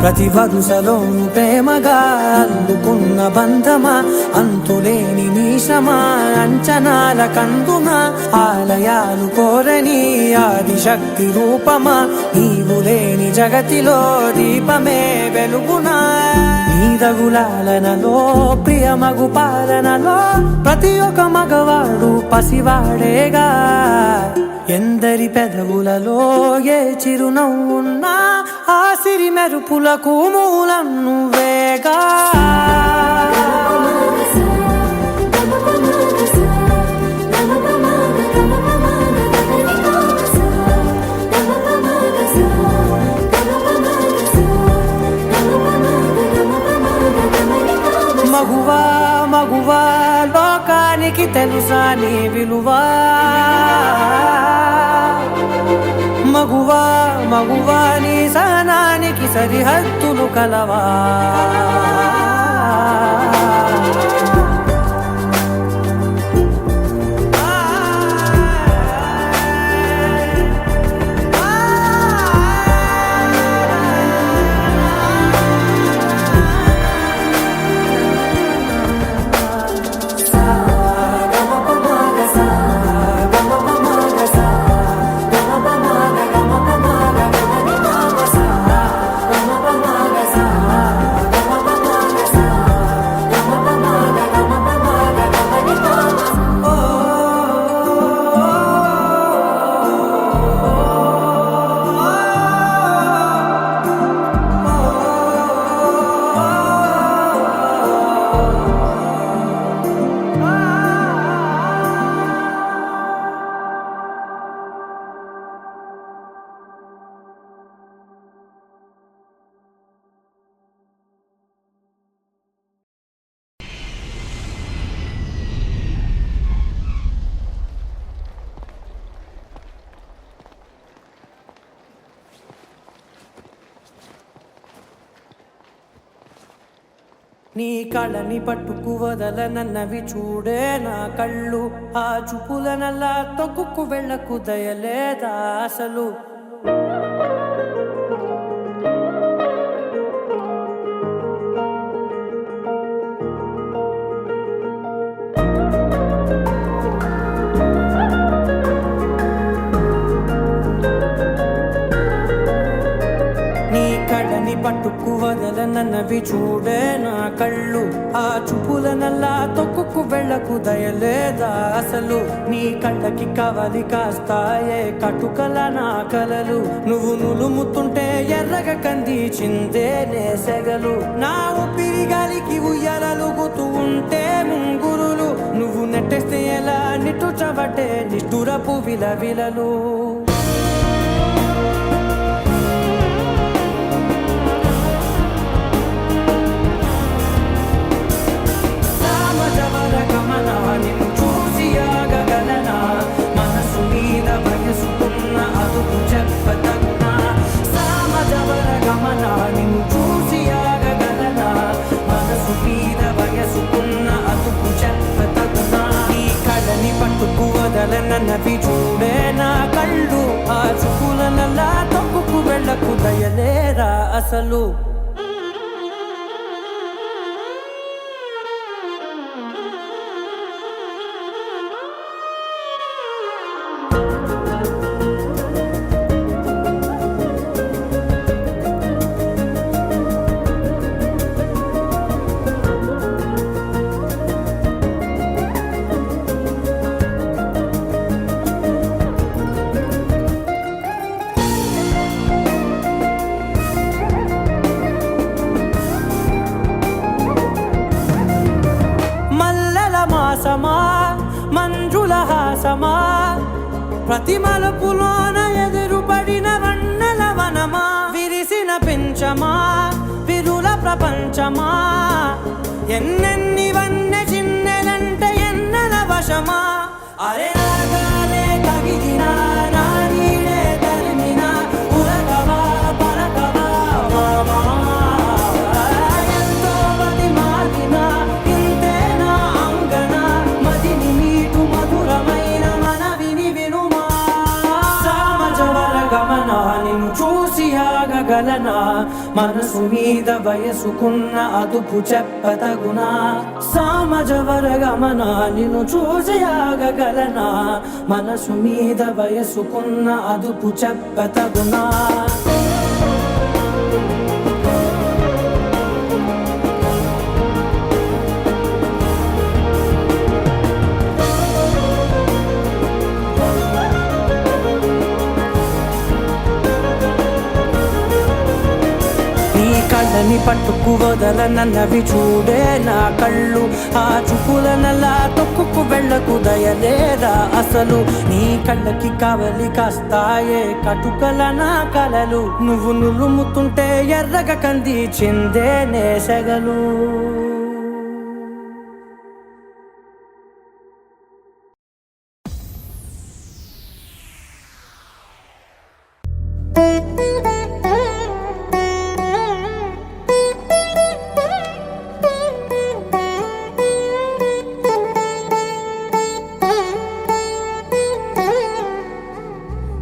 ప్రతి వరుసలోను ప్రేమగా అల్లుకున్న బంధమా, అంతులేని నీశమా, అంచనాల కందున ఆలయాలు కోరని ఆదిశక్తి రూపమా, నీవు లేని జగతిలో దీపమే వెలుగునా. నీదగులాలనలో ప్రియమగు పాలనలో ప్రతి ఒక్క మగవాడు పసివాడేగా. ఎందరి పెదవులలో ఏ చిరునవ్వున్నా ఆ సిరి మెరుపులకు మూలం నువ్వేగా. మగువా మగువా లోకానికి తెలుసా నీ విలువా, మగువా మగువా నీ సహనానికి సరిహద్దులు కలవా. నీ కళని పట్టుకు వదలనన్నవి చూడే నా కళ్ళు, ఆ చూపులనల్లా తొక్కుకు వెళ్ళకు దయలేదా అసలు. పట్టుకు వదలనన్నవి చూడే నా కళ్ళు, ఆ చూపులనల్లా తొక్కుకు వెళ్ళకు దయలేదా అసలు. నీ కళ్ళకి కవలి కాస్తాయే కటుకల నా కలలు, నువ్వు నులుముతుంటే ఎర్రగ కంది చిందే నేసెగలు. నా ఊపిరి గాలికి ఉయ్యాలలుగుతూ ఉంటే ముంగురులు, నువ్వు నెట్టేస్తే ఎలా నిట్టుచబట్టే నిష్ఠురపు విలవిలలు. నన్నవి చూడే నా కళ్ళు, ఆ చూపులనల్లా తొక్కుకు వెళ్ళకు దయలేరా అసలు. మంజుల హాసమా, ప్రతి మలుపులోన ఎదురుపడిన వన్నెల వనమా, విరిసిన పెంచమా విరుల ప్రపంచమా, ఎన్నెన్ని వన్నె చిన్నెలంటే ఎన్నెల వశమా. అరే రాగాలే కవిదినా, నా నీడే తరిమినా, ఉరకవా పరకవా నిన్ను చూసి ఆగగలనా మనసు మీద వయసుకున్న అదుపు చెప్పతగునా సామజవరగమన నిన్ను చూసి ఆగగలనా మనసు మీద వయసుకున్న అదుపు చెప్పతగునా కళ్ళని పట్టుకు వదలనన్నవి చూడే నా కళ్ళు ఆ చూపులనల్లా తొక్కుకు వెళ్ళకు దయలేదా అసలు నీ కళ్ళకి కావలి కాస్తాయే కటుకల నా కలలు నువ్వు నులుముతుంటే ఎర్రగ కంది చిందే నేసగలు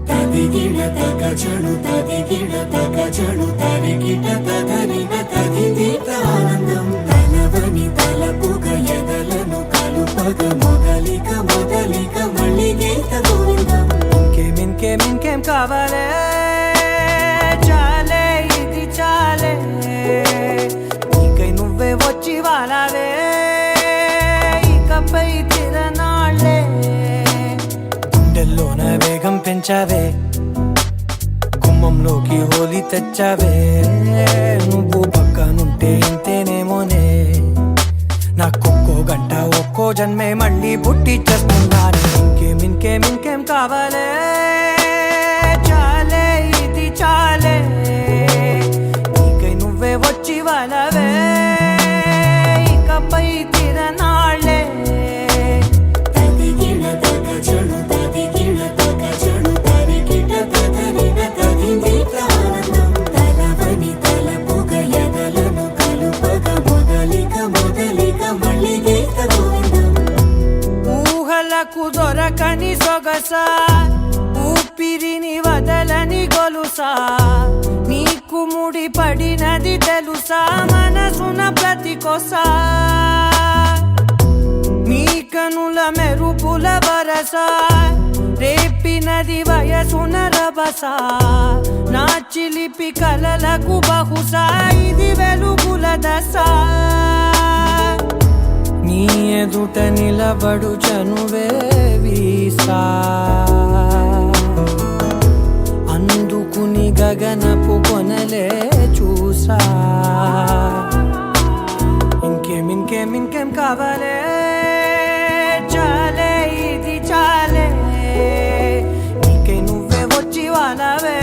తదిగిడ తగ చడు తదిగిడ తగ చడు తరిగిట తదరిన తదిందిత ఆనందం తలవని తలపుగ ఎదలను కలుపగ మొదలిక మొదలిక మళ్ళీ గీత గోవిందం ఇంకేం కావాలే చాలే ఇది చాలే నీకై నువ్వే వచ్చి వాలావే ఇకపై తిరనాళ్ళే గుండెల్లోన వేగం పెంచావే గుమ్మంలోకి హోలీ తెచ్చావే నువ్వు పక్కనుంటే ఇంతేనేమోనే నాకొక్కో గంట ఒక్కో జన్మే మళ్ళీ పుట్టి చేస్తున్నాను ఇంకేం కావాలే చాలే ఇది చాలే నీకై నువ్వే వచ్చి వాళ్ళవే ఇకపై తిరనాళ్ళే తదిగిడ తగ చడు తదిగిడ తగ చడు తరిగిట తదరిన తదిందిత ఆనందం తలవని తలపుగ ఎదలను కలుపగ మొదలిక మొదలిక మళ్ళీ గీత గోవిందం ఊహలకు దొరకని సొగసా ఊపిరిని వదలని గొలుసా నీకు ముడి పడినది తెలుసా మనసున ప్రతి కొసా నీ కనుల మెరుపుల వరస రేపినది వయసున రభస నా చిలిపి కలలకు బహుశా ఇది వెలుగుల దశ నీ ఎదుట నిలబడు చనువే వీసా అందుకుని గగనపు కొనలే చూసా ఇంకేం కావాలే చాలే ఇది చాలే నీకై నువ్వే వచ్చి వాళ్ళవే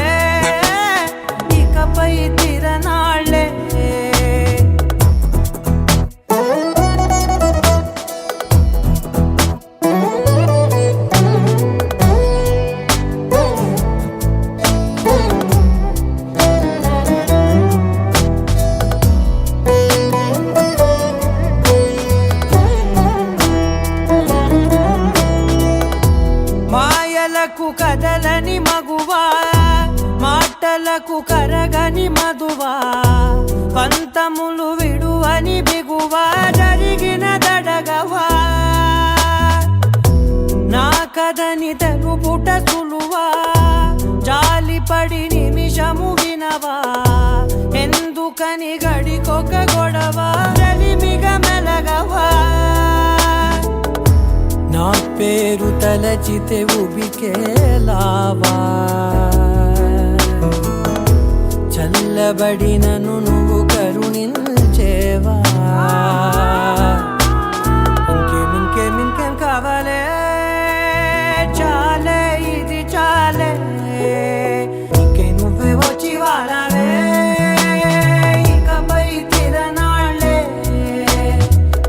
ఇకపై తిరనాళ్ళే మాయలకు కదలని మగువా మాటలకు కరగని మధువా పంతములు విడువని బిగువా జరిగిన దడగవా నా కథని తెలుపుట సులువా జాలిపడి నిమిషము వినవా ఎందుకని గడికొక గొడవ రలిమిగ మెలగవా నా పేరు తలచితే ఉబికేలావా చల్లబడినను నువ్వు కరుణించేవా ఇంకేం కావాలే చాలే ఇది చాలే నీకై నువ్వే వచ్చి వాళ్ళవే ఇకపై తిరనాళ్ళే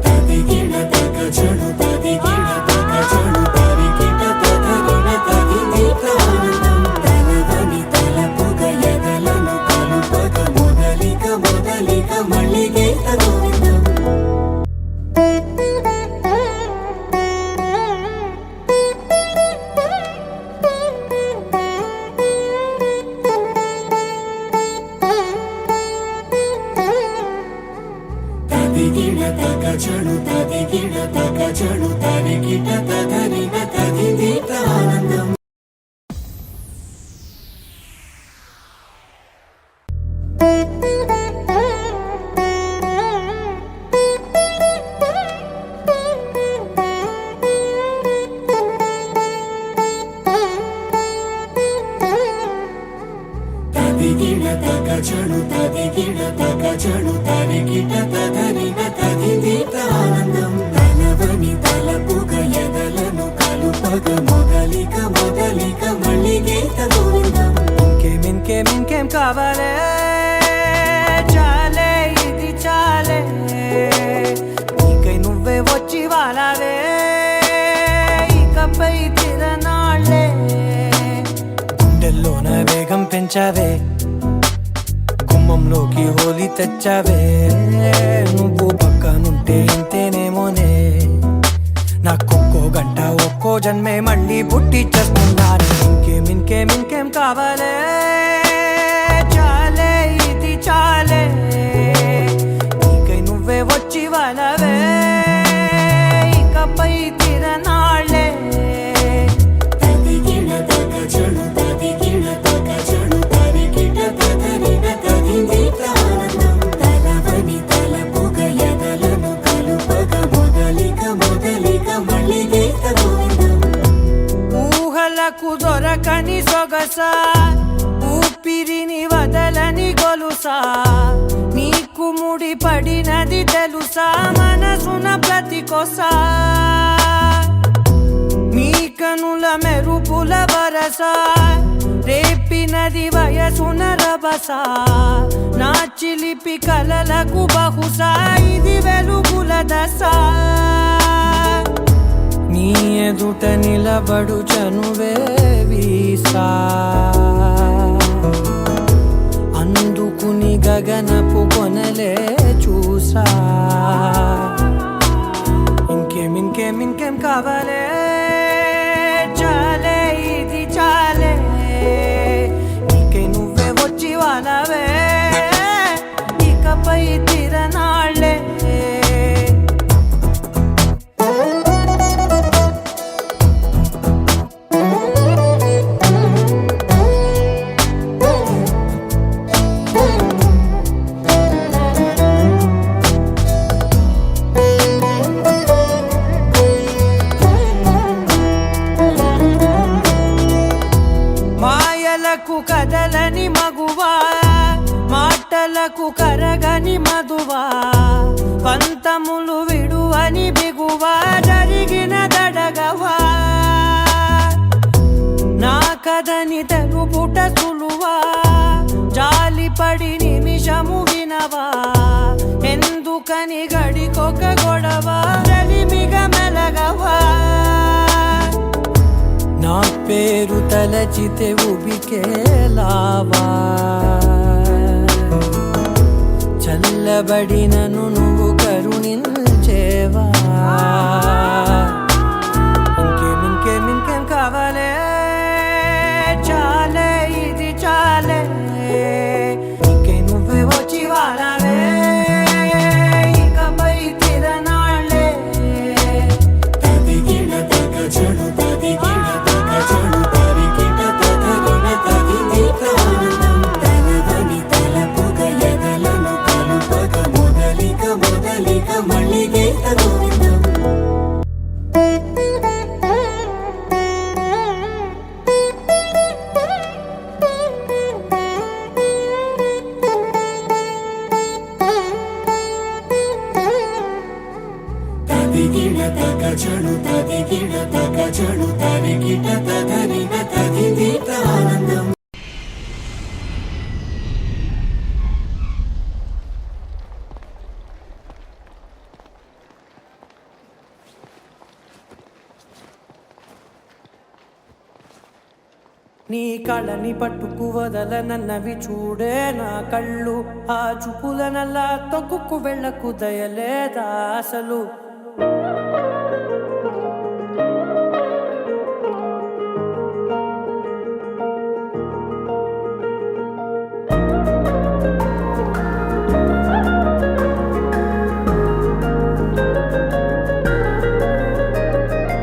తదిగిడ తగ చడు తదిగిడ తగ చడు తరిగిట తదరిన తదిందిత ఆనందం తలవని తలపుగ ఎదలను కలుపగ మొదలిక తదిగిడ తగ చణు తదిగిడ తగ చణు తరిగిట తగరిన తదిదీత ఆనందం తలవని తలపుగ ఎదలను కలుపగ మొదలిక మొదలిక మళ్ళీ గీత గోవిందం ఇంకేం కావాలే చాలే ఇది చాలే నీకై నువ్వే వచ్చి వాలావే ఇకపై తిరనాళ్ళే గుండెల్లోన వేగం పెంచావే గుమ్మంలోకి హోలీ తెచ్చావే నువ్వు పక్కనుంటే ఇంతేనేమోనే నాకొక్కో గంట ఒక్కో జన్మే మళ్ళీ పుట్టి చేస్తున్నాను ఇంకేం కావాలే చాలే ఇది చాలే నీకై నువ్వే వచ్చి వాలవే ఇకపై తిరనాళ్ళే తదిగిడ తగ చణు తదిగిడ తగ చణు తరిగిట తగరిన తదిదీత ఆనందం తలవని తలపుగ ఎదలను కలుపగ మొదలిక మొదలిక మళ్ళీ గీత గోవిందం ఊహలకు దొరకని సొగసా ఊపిరిని వదలని గొలుసా నీకు ముడి పడినది తెలుసా మనసున ప్రతి కొసా నీ కనుల మెరుపుల వరస రేపినది వయసున రభస నా చిలిపి కలలకు బహుశా ఇది వెలుగుల దశ నీ ఎదుట నిలబడు చనువే వీసా అందుకుని గగనపు కొనలే చూసా ఇంకేం కావాలే చాలే ఇది చాలే నీకై నువ్వే వచ్చి వాలవే ఇకపై తిరనాళ్ళే మాయలకు కదలని మగువా మాటలకు కరగని మధువా పంతములు విడువని బిగువా జరిగిన దడగవా నా కథని తెలుపుట సులువా జాలిపడి నిమిషము వినవా ఎందుకని గడికొక గొడవ రలిమిగ మెలగవా నా పేరు తలచితే ఉబికేలావా చల్లబడినను నువ్వు కరుణించేవా ఇంకేం కావాలే చాలే ఇది చాలే నీకై నువ్వే వచ్చి వాలవే ఇకపై తిరనాళ్ళే తదిగిడ తగ చణు తదిగిడ తగ చణు తరిగిట తగరిన తదిదీత ఆనందం తలవని తలపుగ ఎదలను కలుపగ మొదలిక మొదలిక మళ్ళీ గీత గోవిందం తదిగిడ తగ చణు తదిగిడ తగ చణు తరిగిట తగరిన తదిదీత ఆనందం నీ కళని పట్టుకు వదలనన్నవి చూడే నా కళ్ళు ఆ చూపులనల్లా తొక్కుకు వెళ్ళకు దయలేదా అసలు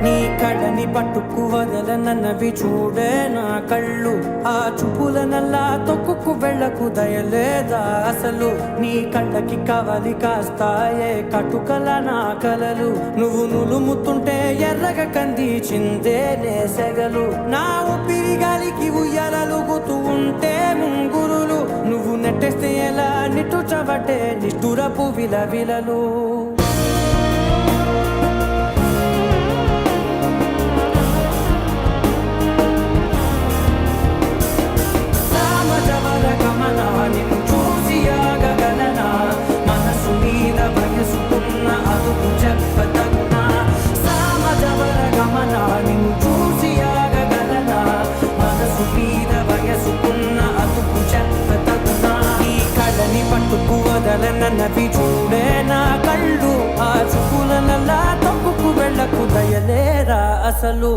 నీ కళని పట్టుకు వదలన నన్నవి చూడే నా కళ్ళు ఆ చూపులనల్లా తొక్కుకు వెళ్ళకు దయలేదా అసలు నీ కళ్ళకి కవలి కాస్తాయే కటుకల నా కలలు నువ్వు నులుముతుంటే ఎర్రగ కందిచిందే నేసెగలు నా ఊపిరి గాలికి ఉయ్యాలలుగుతూ ఉంటే ముంగురులు నువ్వు నెట్టేస్తే ఎలా నిట్టుచబట్టే నిష్ఠురపు విలవిలలు నిన్ను చూసి ఆగగలనా మనసు మీద వయసుకున్న అదుపు చెప్పతగునా సామజవర గమన నిన్ను చూసి ఆగగలనా మనసు మీద వయసుకున్న అదుపు చెప్పతగునా ఈ కళ్ళని పట్టుకు వదలనన్నవి చూడే నా కళ్ళు ఆ చూపులనల్లా తప్పుకు వెళ్ళకు దయలేరా అసలు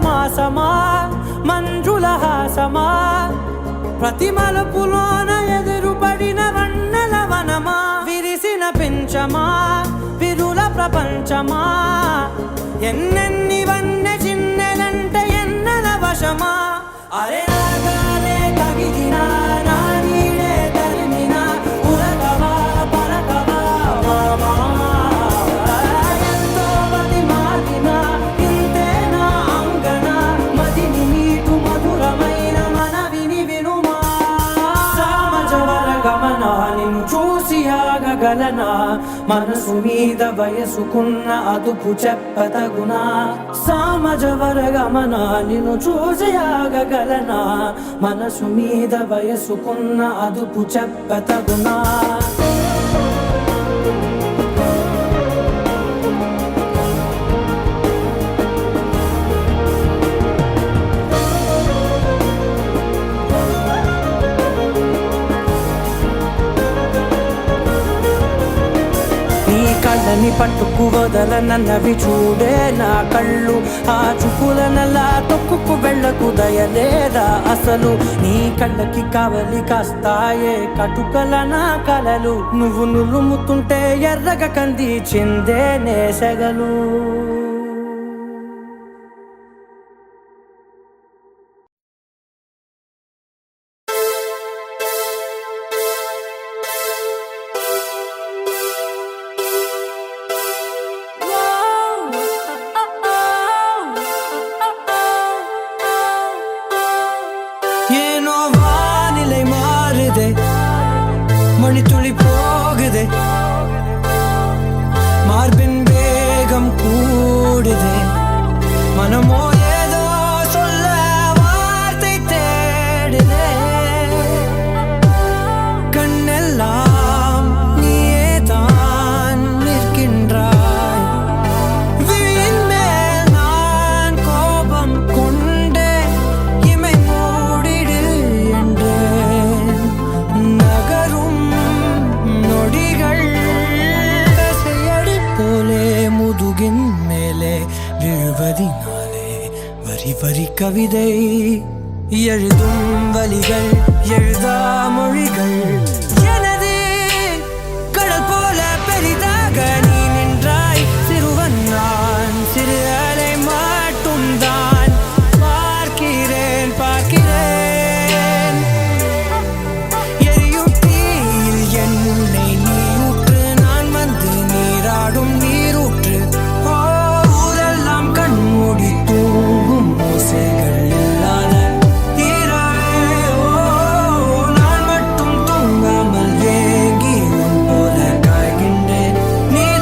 మాసమా మంజుల హాసమా ప్రతి మలుపులోన ఎదురుపడిన వన్నెల వనమా విరిసిన పెంచమా విరుల ప్రపంచమా ఎన్నెన్ని వన్నె చిన్నెలంటే ఎన్నెల వశమా అరే నాగాలే తగిలినా నా నీడే తరిమినా ఉరకవా పలకవా మామా ఎంతో మతి మాటినా ఇంతేనా అంగన మదిని నీటు మధురమైన మనవిని వినుమా సామజవర గమన నిన్ను చూసి ఆగగలనా మనసు మీద వయసుకున్న అదుపు చెప్పతగునా సామజవర గమన నిన్ను చూసి ఆగగలనా మనసు మీద వయసుకున్న అదుపు చెప్పతగునా కళ్ళని పట్టుకు వదలనన్నవి చూడే నా కళ్ళు ఆ చూపులనల్లా తొక్కుకు వెళ్ళకు దయలేదా అసలు నీ కళ్ళకి కవలి కాస్తాయే కటుకల నా కలలు నువ్వు నులుముతుంటే ఎర్రగ కంది చిందే నేసెగలు ஏனோ வானிலை மாறுதே மணி துளி போகுதே மார்பின் வேகம் கூடுதே மனமோ ஏதோ சொல்ல வார்த்தை தேடுதே கண்ணெல்லாம் நீயே தான் நிற்கின்றாய் விழியின் மேல் நான் கோபம் கொண்டே இமை மூடிடு என்றேன் நகரும் நொடிகள் கசையடி போலே முதுகின் மேலே விழுவதினாலே வரி வரி கவிதை எழுதும் வலிகள் எழுதா மொழிகள் எனது கடல் போல பெரிதாக நீ நின்றாய் சிறுவன் நான் சிறு அலை மட்டும் தான் பார்க்கிறேன் பார்க்கிறேன் எரியும் தீயில் என்னை நீ ஊற்று நான் வந்து நீராடும் நீரூற்று ஓ ஊரெல்லாம் கண்மூடி தூங்கும் ஓசைகள் இல்லாத இரவே ஓ நான் மட்டும் தூங்காமல் ஏங்கி உன் போல காய்கின்றேன் நீல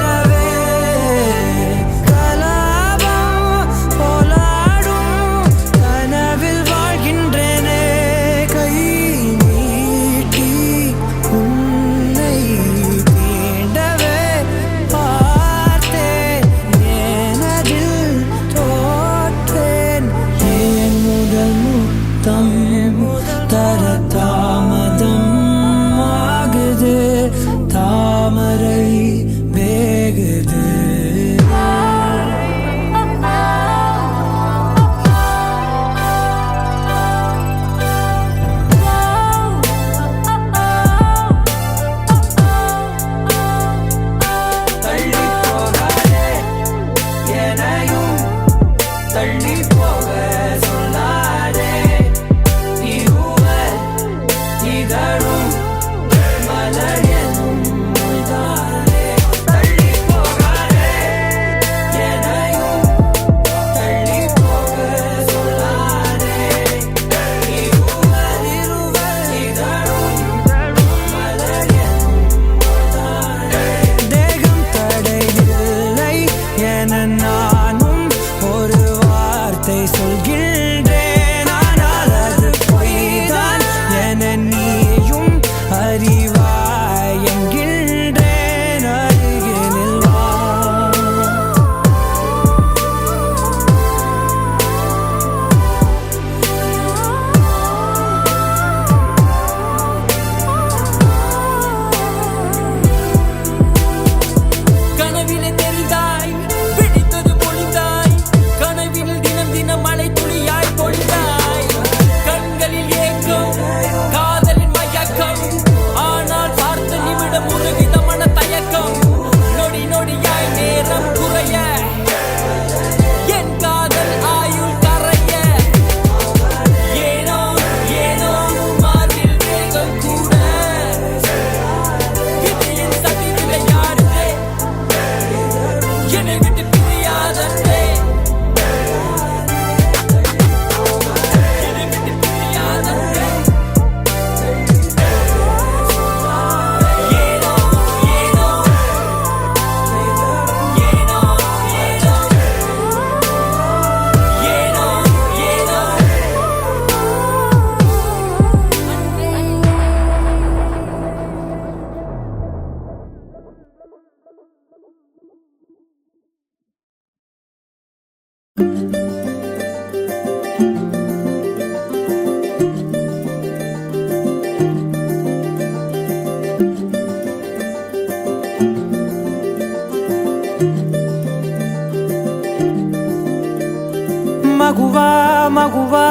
మగువా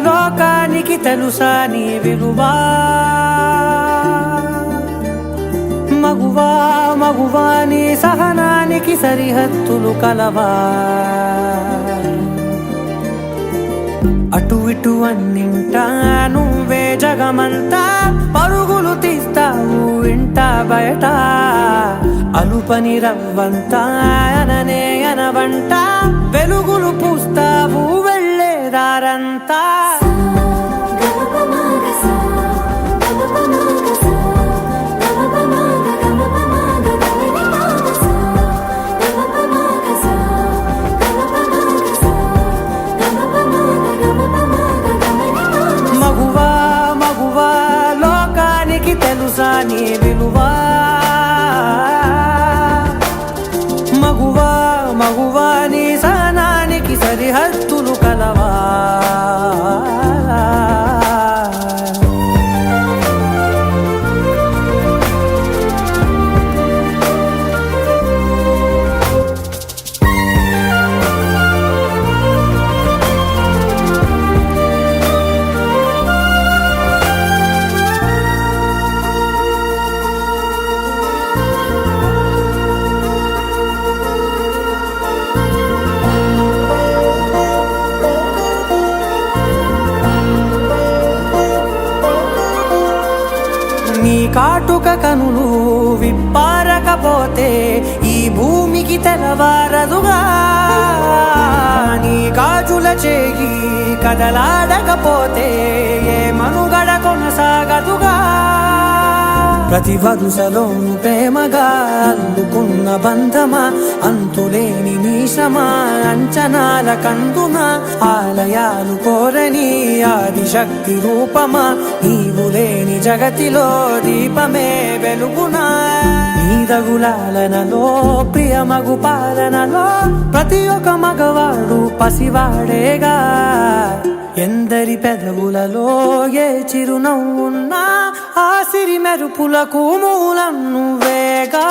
లోకానికి తెలుసా నీ విలువా మగువా మగువా నీ సహనానికి సరిహద్దులు కలవా అటు ఇటు అన్నింటా నువ్వే జగమంతా పరుగులు తీస్తావు ఇంట బయట అలుపని రవ్వంతా అననే అనవంట వెలుగులు పూస్తావు వెళ్ళేదారంతా మగువా మగువా లోకానికి తెలుసా నీ విలువా మగువా మగువా నీ సహనానికి సరిహద్దులు కలవా నీ కాటుక కనులు విప్పారకపోతే ఈ భూమికి తెలవారదుగా నీ గాజుల చేయి కదలాడకపోతే ఏ మనుగడ కొనసాగదుగా ప్రతి వరుసలోను ప్రేమగా అల్లుకున్న బంధమా అంతులేని మీసమా అంచనాల కందున ఆలయాలు కోరని ఆదిశక్తి రూపమా నీవు లేని జగతిలో దీపమే వెలుగునా నీదగులాలనలో ప్రియమగు పాలనలో ప్రతి ఒక్క మగవాడు పసివాడేగా ఎందరి పెదవులలో ఏ చిరునవ్వున్నా ఆ సిరి మెరుపులకు మూలం నువ్వేగా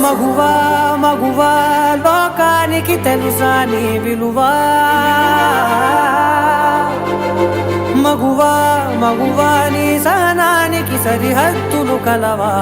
మగువా మగువా లోకానికి తెలుసా నీ విలువా మగువా మగువా నీ సహనానికి సరిహద్దులు కలవా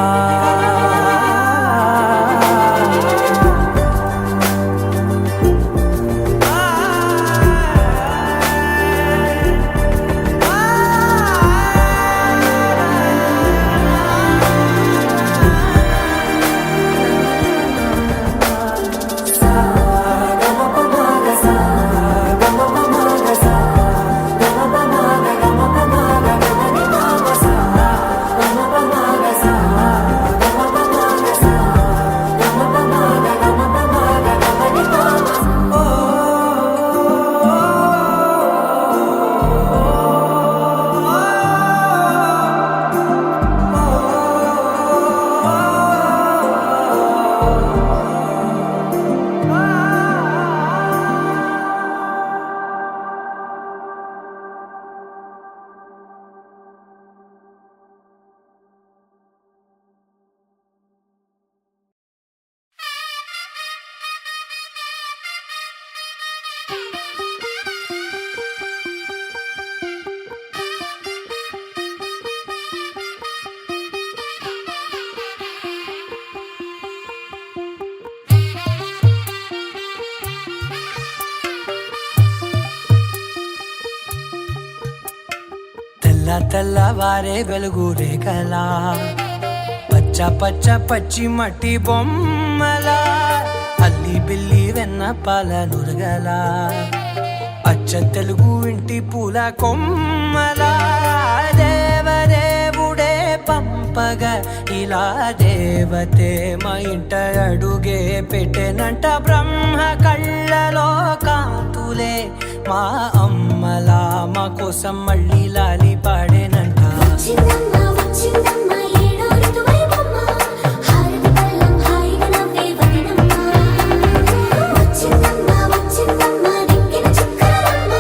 తెల్లవారే వెలుగు రేఖలా పచ్చ పచ్చ పచ్చి మట్టి బొమ్మలా అల్లి బిల్లి వెన్న పాల నురగలా అచ్చ తెలుగు ఇంటి పూల కొమ్మలా దేవదేవుడే పంపగా ఇలా దేవతే మా ఇంట అడుగే పెట్టెనంట బ్రహ్మ కళ్ళలో కాంతులే మా అమ్మలా మా కోసం మళ్ళీ లాలి పాడేనంట వచ్చిందమ్మ వచ్చిందమ్మ ఏడో ఋతువైవమ్మ హారతి పళ్ళం హాయిగా నవ్వే వదనమ్మ వచ్చిందమ్మ వచ్చిందమ్మ దిక్కిన చుక్కలమ్మ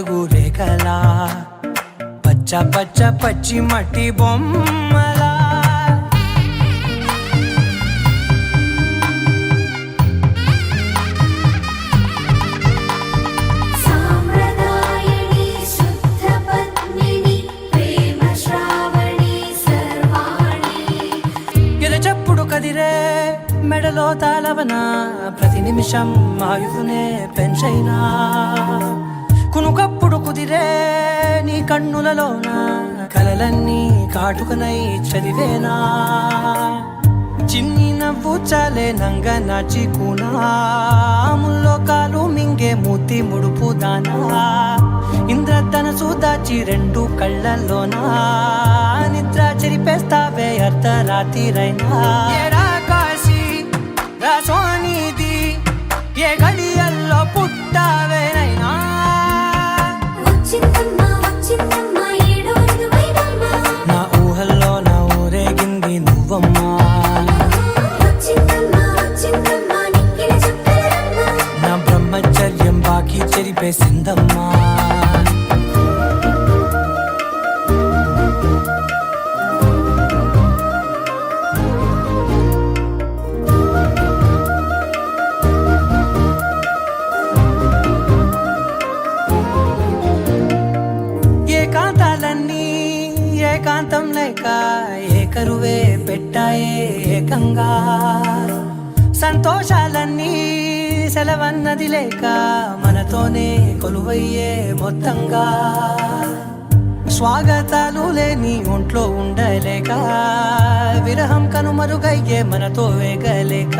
వెలుగు రేఖలా పచ్చ పచ్చ పచ్చి మట్టి బొమ్మలా సామ్రదాయని శుద్ధ పద్మిని ప్రేమ శ్రావణి సర్వాణి ఎరచప్పుడు కదిరే మెడలో తాళవన ప్రతి నిమిషం ఆయుధునే పెంచైనా కునుకప్పుడు కుదిరే నీ కన్నులలోన కలలన్నీ కాటుకనై చదివేనా చిన్ని నవ్వు చాలే నంగ నాచి కూనాముల్లో కాలు మింగే మూతి ముడుపు దానా ఇంద్రధనసు దాచి రెండు కళ్ళల్లోనా నిద్ర చెరిపేస్తావే అర్ధరాత్రిరైనా ఏరా కాశీ రా సోనిది ఏ గడియల్లో పుట్టావేనైనా వచ్చిందమ్మా వచ్చిందమ్మా ఏడో ఋతువైవమ్మా నా ఊహల్లో నా ఊరేగింది నువ్వమ్మా వచ్చిందమ్మా వచ్చిందమ్మా నిక్కిన చుక్కలమ్మా నా బ్రహ్మచర్యం బాకీ చెరిపేసిందమ్మా ఏకాంతాలన్నీ ఏకాంతం లేక ఏకరువే పెట్టాయే ఏకంగా సంతోషాలన్నీ సెలవన్నది లేక మనతోనే కొలువయ్యే మొత్తంగా స్వాగతాలు లేని ఒంట్లో ఉండలేక విరహం కనుమరుగయ్యే మనతో వేగలేక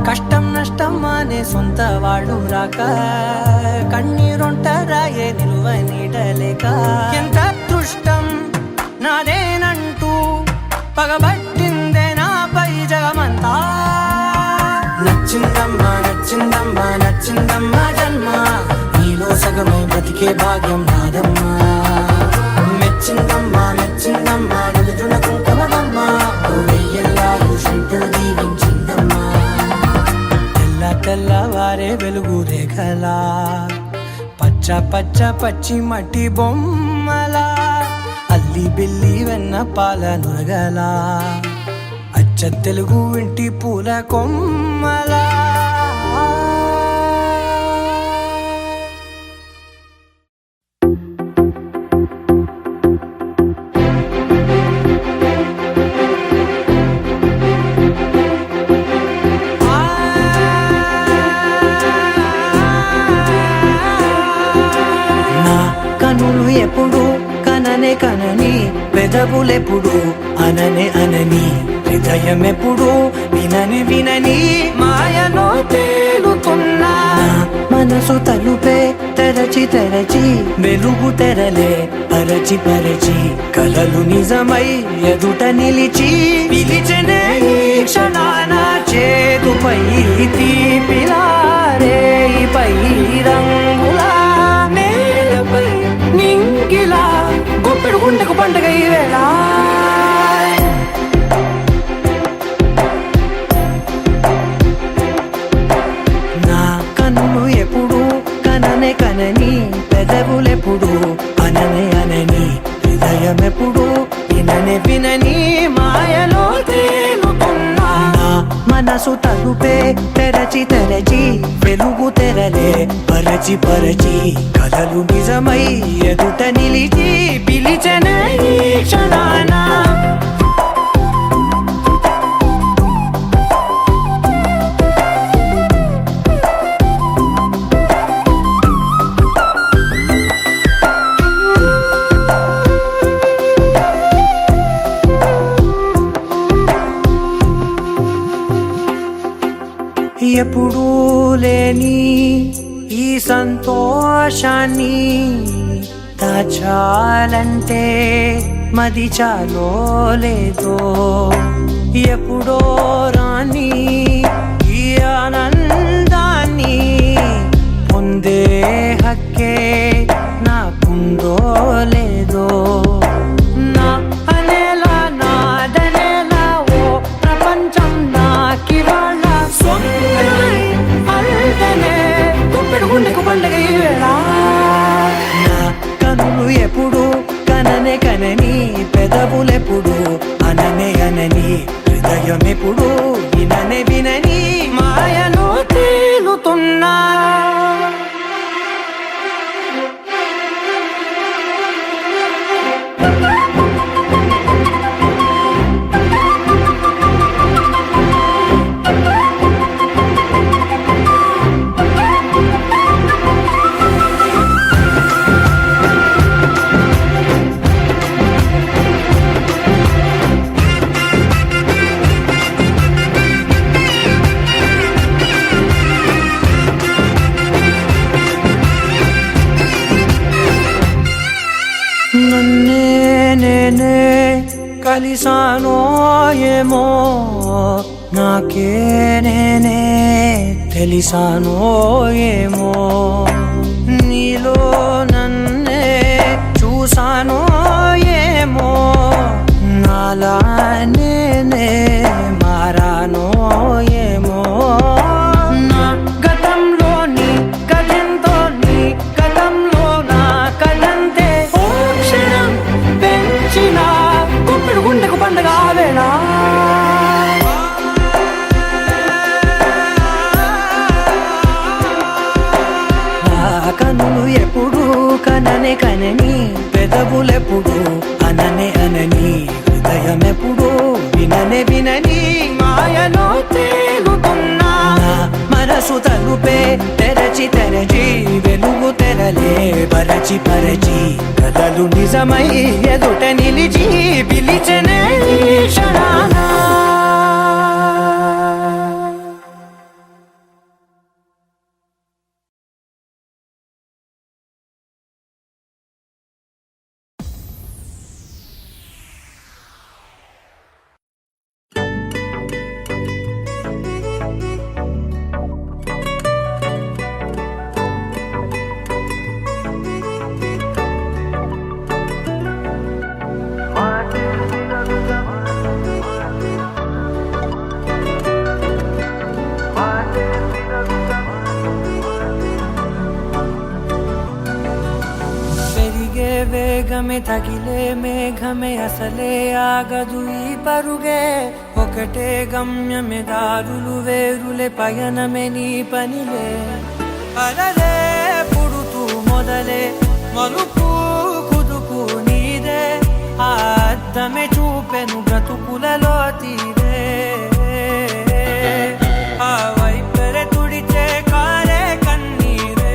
కష్టం నష్టం అనే సొంత వాళ్ళు రాక కన్నీరొంటరాయే నిలువ నీడలేక ఎంత అదృష్టం నాదేనంటూ పగబట్టిందే నాపై జగమంతా నచ్చిందమ్మా నచ్చిందమ్మా నచ్చిందమ్మా జన్మ నీలో సగమై బ్రతికే భాగ్యం నాదమ్మా మెచ్చిందమ్మా మెచ్చిందమ్మా నిలుచున కుంకుమమ్మా వెయ్యల్లాలు శంకరు దీవించిందమ్మా తెల్ల తెల్లవారే వెలుగు రేఖలా పచ్చ పచ్చ పచ్చి మట్టి బొమ్మలా అల్లి బిల్లి వెన్న పాల నురగలా అచ్చ తెలుగు ఇంటి పూల కొమ్మలా నా కనులు ఎప్పుడు కననే కనని పెదవులెప్పుడు అననే అనని హృదయం ఎప్పుడు వినని వినని మాయలో తేలుతున్నా మనసు తలుపే తెరచి తెరచి వెలుగు తెరలే పరచి పరచి కలలు నిజమై ఎదుట నిలిచి పిలిచనే ఈ క్షణాన చేతుపై తీపిలారే పై రంగులా నేలపై నింగిలా గొప్పెడు గుండెకు పండుగ ఈ వేళ నా కన్నులు ఎప్పుడు కననే కనని పెదవులెప్పుడు అననే అనని హృదయం ఎప్పుడు విననే వినని మాయలో తేలుతున్నా నా మనసు తలుపే తెరచి తెరచి వెలుగు తెరలే పరచి పరచి కలలు నిజమై ఎదుట నిలిచి పిలిచనే ఈ క్షణాన ఎప్పుడూ లేని ఈ సంతోషాన్ని దాచాలంటే మది చాలో లేదో ఎప్పుడో రాని ఈ ఆనందాన్ని పొందే హక్కే నాకుందో లేదో నా అనేలా నాదనేలా ఓ ప్రపంచం నాకివాళ్ళ సొంతమై అల్దనే గుప్పెడు గుండెకు పండుగ ఈ వేళ కలిసానో ఏమో నాకే నేనే తెలిసానో ఏమో నీలో నన్నే చూసానో ఏమో నాలా నేనే మారానో ఏమో నా గతంలోని కథంతో నీ గతంలో నా కథంతే ఓ క్షణం పెంచిన గుప్పిడు గుండెకు పండగ వేళ కనులు ఎప్పుడు కననే కనని పెదవులెప్పుడు అననే అనని హృదయం ఎప్పుడు విననే వినని మాయలో తేలుతున్నా మనసు తలుపే తెరచి తెరచి వెలుగు తెరలే పరచి పరచి కలలు నిజమై ఎదుట నిలిచి పిలిచనే క్షణానా వేగమే తగిలే మేఘమే అసలే ఆగదు ఈ పరుగే ఒకటే గమ్యమే దారులు వేరులే పయనమే నీ పనిలే అలలే పుడుతూ మొదలే మలుపు కుదుపు నీదే ఆ అద్దమే చూపెను బ్రతుకులలో తీరే ఆ వైపరే తుడిచే కారే కన్నీరే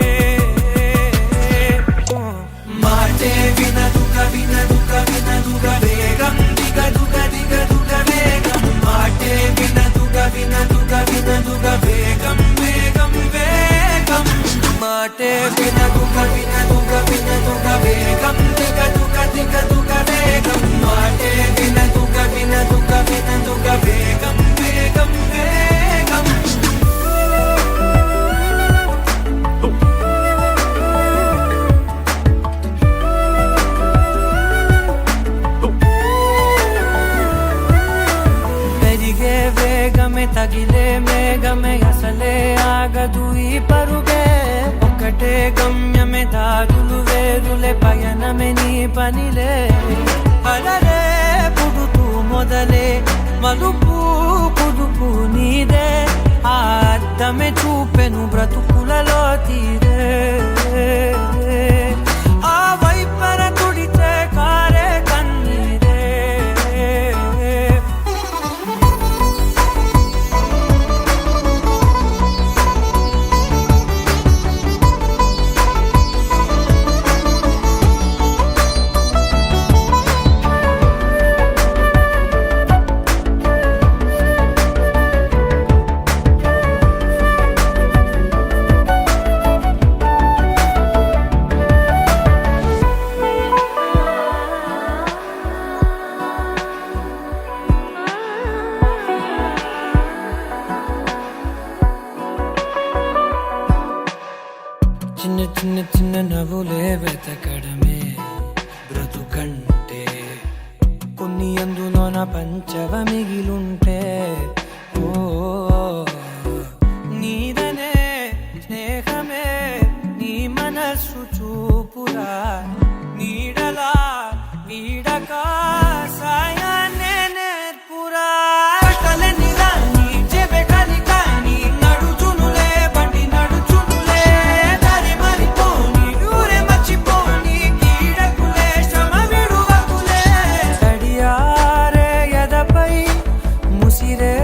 మాటే వినదుగ వినదుగ వినదుగ వేగం దిగదుగ దిగదుగ వేగం మాటే వినదుగ వినదుగ వినదుగ వేగం వేగం వేగం మాటే వినదుగ వినదుగ వినదుగ వేగం దిగదుగ దిగదుగ వేగం మాటే వినదుగ వినదుగ వినదుగ వేగం వేగం వేగం వేగమే తగిలే మేఘమే అసలే ఆగదు ఈ పరుగే ఒకటే గమ్యమే దారులు వేరులే పయనమే నీ పనిలే అలలే పుడుతూ మొదలే మలుపు కుదుపు నీదే ఆ అద్దమే చూపెను బ్రతుకులలో తీరే ఆ వైపర తుడిచే కారే కన్నీరే చిన్న చిన్న చిన్న నవ్వులే వెతకడమే బ్రతుకంటే కొన్ని అందులోన పంచవ మిగిలుంటే ఓ నీదనే స్నేహమే నీ మనస్సు చూపురా నీడలా వీడక సాయాన్నే నేర్పురా కలని రాని చెబె కలి కాని నడుచునులే బండి నడుచునులే దారి మరిపోని ఊరే మర్చిపోని కీడకులే శ్రమ విడువకులే తడియారే ఎదపై ముసిరే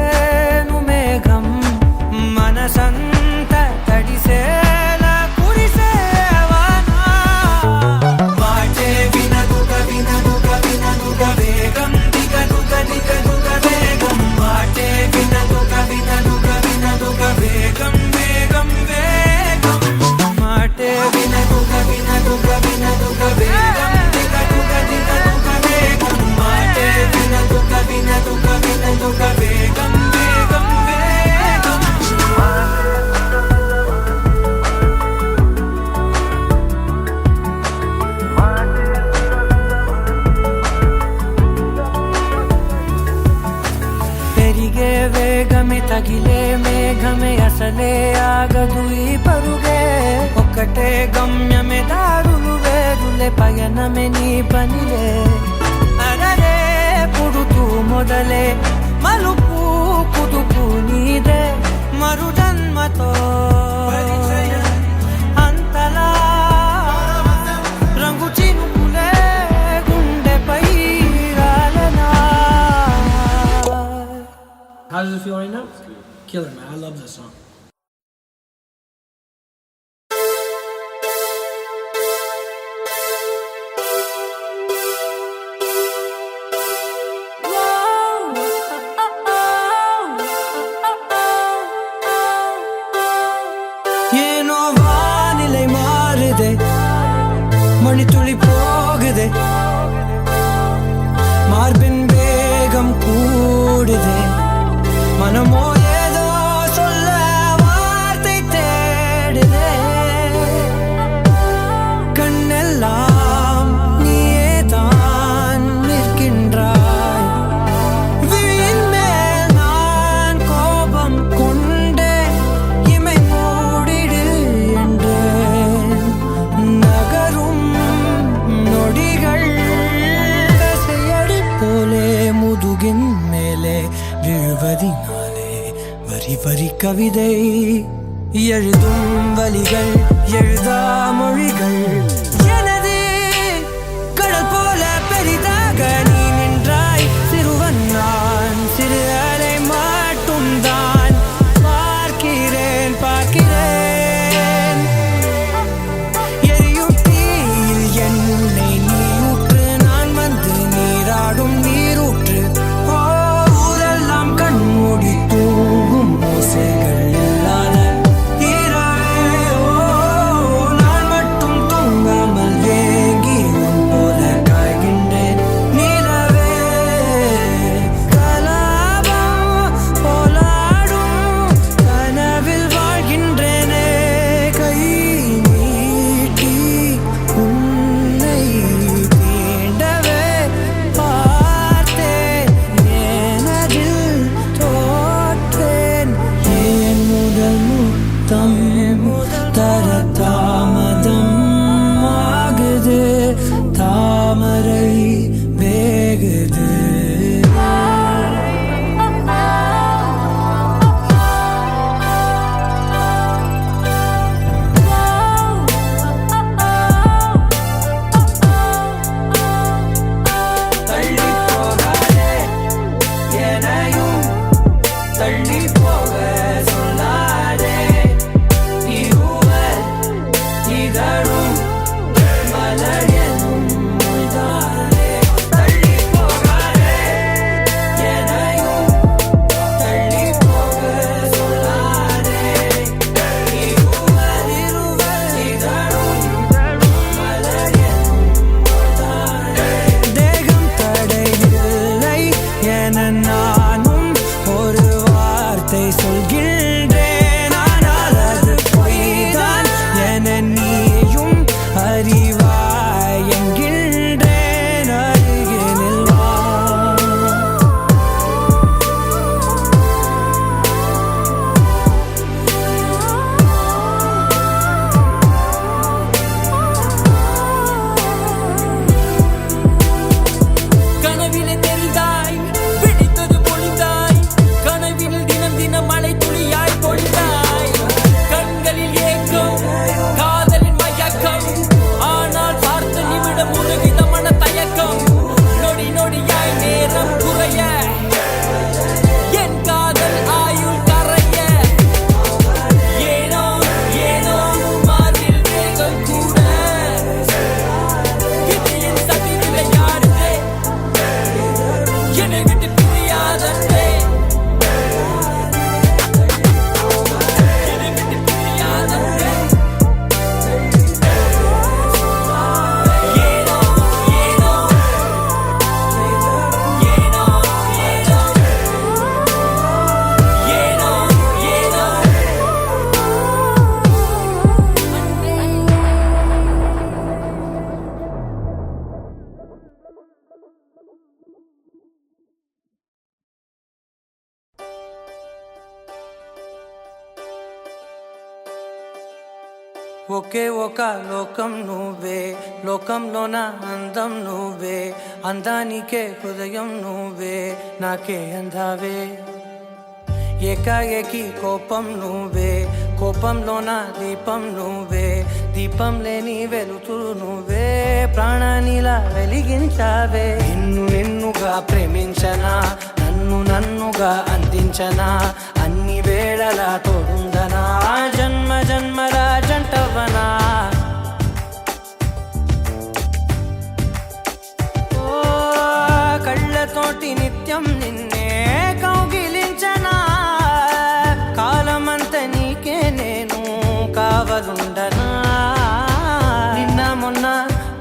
స్నేహమే అసలే ఆగదు ఈ పరుగే ఒక్కటే గమ్యమే దారులు వేరులే పయనమే నీ పనిలే అరరే పుడుతూ మొదలే మలుపు కుదుపు నీదే మరు జన్మతో అంతలా రంగు చినుకులే గుండెపై రాలనా. How does it feel right now? Killer, man. I love this song. ಏನೋ ವಾನಿಲೆ ಮಾರಿದೆ ಮಣಿ ತುಳಿ ಹೋಗಿದೆ மார்பின் வேகம் கூடுதே மனமோ ஏதோ சொல்ல வார்த்தை தேடுதே கண்ணெல்லாம் நீயே தான் நிற்கின்றாய் விழியின் மேல் நான் கோபம் கொண்டே இமை மூடிடு என்றேன் நகரும் நொடிகள் கசையடி போலே முதுகின் மேலே விழுவதினாலே வரி வரி கவிதை எழுதும் வலிகள் எழுதா மொழிகள் எனது கடல் போல பெரிதாக நீ நின்றாய் சிறுவன் நான் சிறு அலை மட்டும் தான் பார்க்கிறேன் பார்க்கிறேன் எரியும் தீயில் என்னை நீ ஊற்று நான் வந்து நீராடும் நீரூற்று ஓ ஊரெல்லாம் கண்மூடி தூங்கும் ஓசைகள் இல்லாத இரவே ஓ நான் மட்டும் தூங்காமல் ஏங்கி உன் போல காய்கின்றேன் நீல ఒకే ఒక లోకం నువ్వే, లోకంలోన అందం నువ్వే, అందానికే హృదయం నువ్వే, నాకే అందావే. ఏకాఏకి కోపం నువ్వే, కోపంలోన దీపం నువ్వే, దీపం లేని వెలుతురు నువ్వే, ప్రాణానిలా వెలిగించావే. నిన్నుగా ప్రేమించనా, నన్నుగా అందించనా, అన్ని వేళలా తోడుందనా, జన్మ జన్మల జంటవనా. ఓ కళ్ళతోటి నిత్యం నిన్నే కౌగిలించనా, కాలమంత నీకే నేను కావలుండనా. నిన్న మొన్న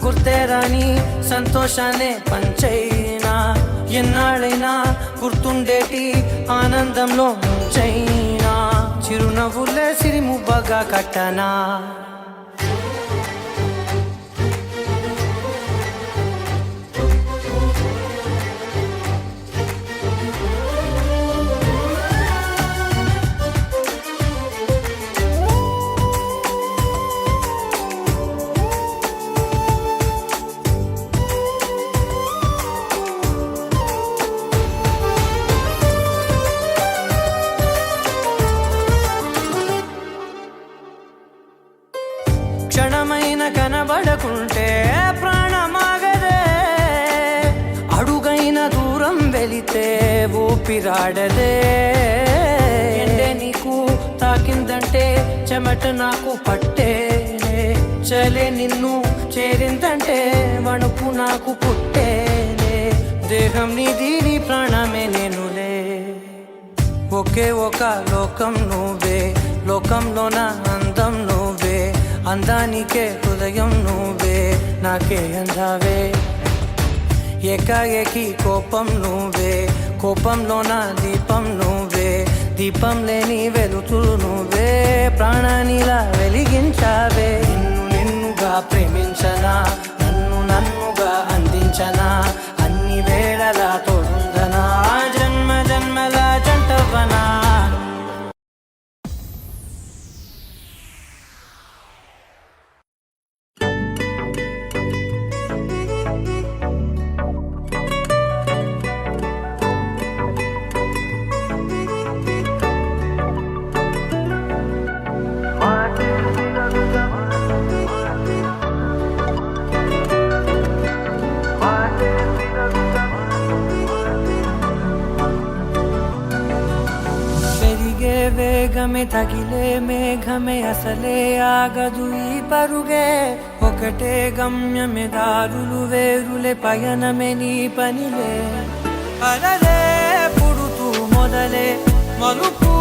గుర్తేరాని సంతోషాన్ని పంచైనా, ఎన్నాళ్ళైనా గుర్తుండేటి ఆనందంలో ముంచైనా, చిరునవ్వులే సిరిముబ్బగా కట్టనా. క్షణమైన కనబడకుంటే ప్రాణమాగదే, అడుగైన దూరం వెళితే ఊపిరాడదే. ఎండే నీకు తాకిందంటే చెమట నాకు పట్టేనే, చలే నిన్ను చేరిందంటే వణుకు నాకు పుట్టేనే, దేహం నీది నీ ప్రాణమే నేనులే. ఒకే ఒక లోకం నువ్వే, లోకంలోన అందం నువ్వే, అందానికే హృదయం నువ్వే, నాకే అందావే. ఏకాఏకి కోపం నువ్వే, కోపంలోన దీపం నువ్వే, దీపం లేని వెలుతురు నువ్వే, ప్రాణానిలా వెలిగించావే. నిన్నుగా ప్రేమించనా, నన్నుగా అందించనా, అన్ని వేళలా తోడుందనా, జన్మ జన్మల జంటవనా. వేగమే తగిలే మేఘమే అసలే ఆగదు ఈ పరుగే, ఒకటే గమ్యమే దారులు వేరులే, పయనమే నీ పనిలే. అలలే పుడుతూ మొదలే మలుపు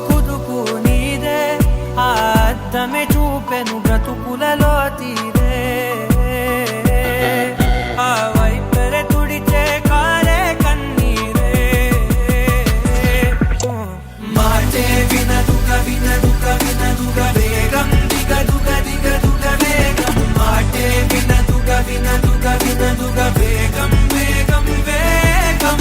కుదుపు నీదే, ఆ అద్దమే చూపెను బ్రతుకులలో తీరే, ఆ వైపరే తుడిచే కారే కన్నీరే. మాటే వినదుగ వినదుగ వినదుగ వేగం దిగదుగ దిగదుగ వేగం, మాటే వినదుగ వినదుగ వినదుగ వేగం వేగం వేగం,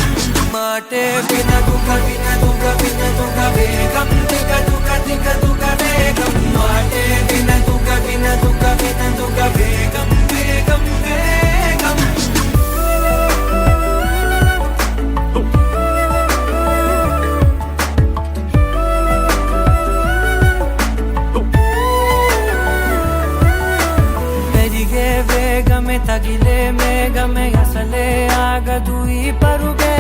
మాటే వినదుగ వినదుగ వినదుగ వేగం దిగదుగ దిగదుగ వేగం, మాటే వినదుగ వినదుగ వినదుగ వేగం వేగం వేగం. వేగమే తగిలే మేఘమే అసలే ఆగదు ఈ పరుగే,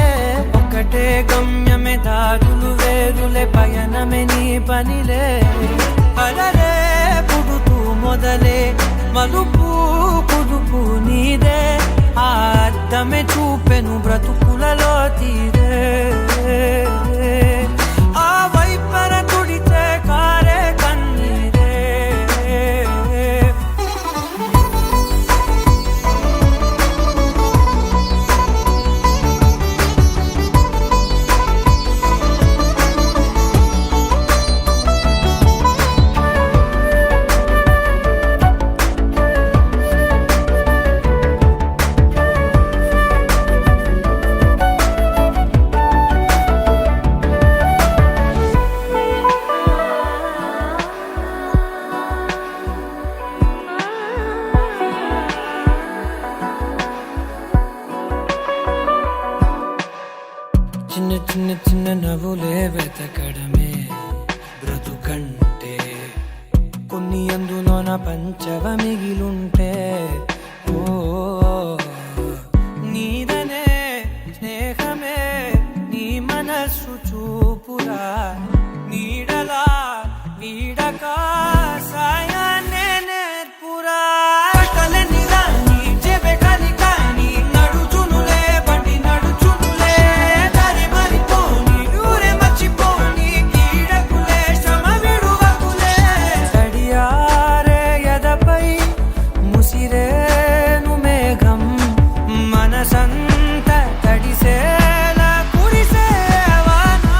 ఒకటే గమ్యమే దారులు వేరులే, పయనమే నీ పనిలే. అలలే పుడుతూ మొదలే మలుపు కుదుపు నీదే, ఆ అద్దమే చూపెను బ్రతుకులలో తీరే, ఆ వైపర తుడిచే కారే కన్నీరే. నీ అందులోన పంచవ మిగిలుంటే ఓ నీదనే స్నేహమే నీ మనస్సు చూపురా నీడలా వీడక సాయాన్నే నేర్పురా కలని రాని చెబె కలి కాని నడుచునులే బండి నడుచునులే దారి మరిపోని ఊరే మర్చిపోని కీడకులే శ్రమ విడువకులే తడియారే ఎదపై ముసిరేను మేఘం మనసంత తడిసేలా కురిసేవానా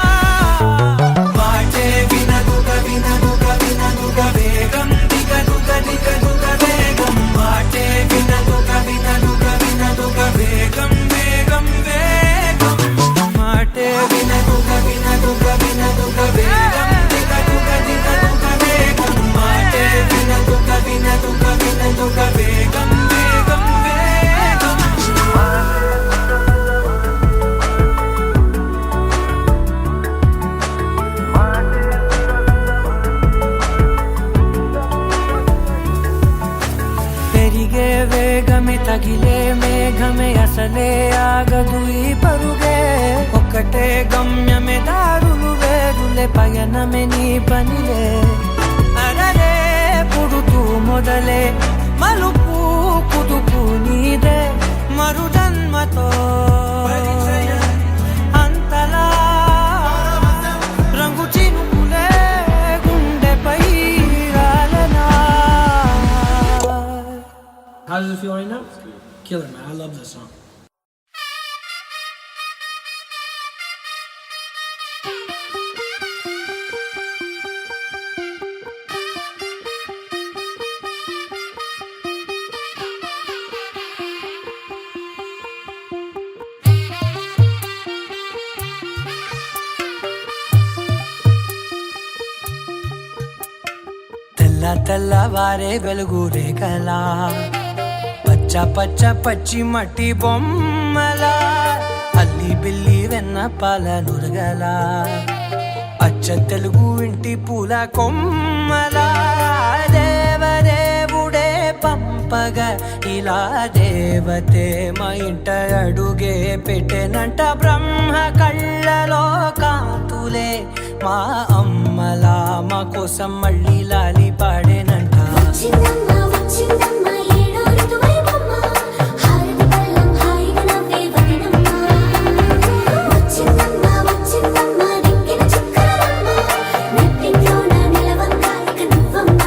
వాటే వినదుగ వినదుగ వినదుగ వేగం దిగదుగ దిగదుగ వేగం వాటే వినదుగ వినదుగ వినదుగ వేగం వేగం వేగం మాటే వినదుగ వినదుగ వినదుగ వేగం దిగదుగ దిగదుగ వేగం మాటే వినదుగ వినదుగ వినదుగ వేగం వేగం వేగం పెరిగే వేగమే తగిలే మేఘమే అసలే ఆగదు ఈ పరుగే ఒక్కటే గమ్యమే దారులు వేరులే పయనమే నీ పనిలే అరరే పుడుతూ మొదలే మలుపు కుదుపు నీదే మరు జన్మతో అంతలా రంగు చినుకులే గుండెపై రాలనా How does it feel right now? Killer, man. I love this song. తెల్ల తెల్లవారే వెలుగు రేఖలా పచ్చ పచ్చ పచ్చి మట్టి బొమ్మలా అల్లి బిల్లి వెన్న పాల నురగలా అచ్చ తెలుగు ఇంటి పూల కొమ్మలా దేవదేవుడే పంపగ ఇలా దేవతే మా ఇంట అడుగే పెట్టెనంట బ్రహ్మ కళ్ళలో కాంతులే మా అమ్మలా మా కోసం మళ్ళీ లాలి పాడేనంట వచ్చిందమ్మ వచ్చిందమ్మ ఏడో ఋతువైవమ్మ హారతి పళ్ళం హాయిగా నవ్వే వదనమ్మ వచ్చిందమ్మ వచ్చిందమ్మ దిక్కిన చుక్కలమ్మ నెట్టింట్లోన నిలవంగా ఇక నువ్వమ్మ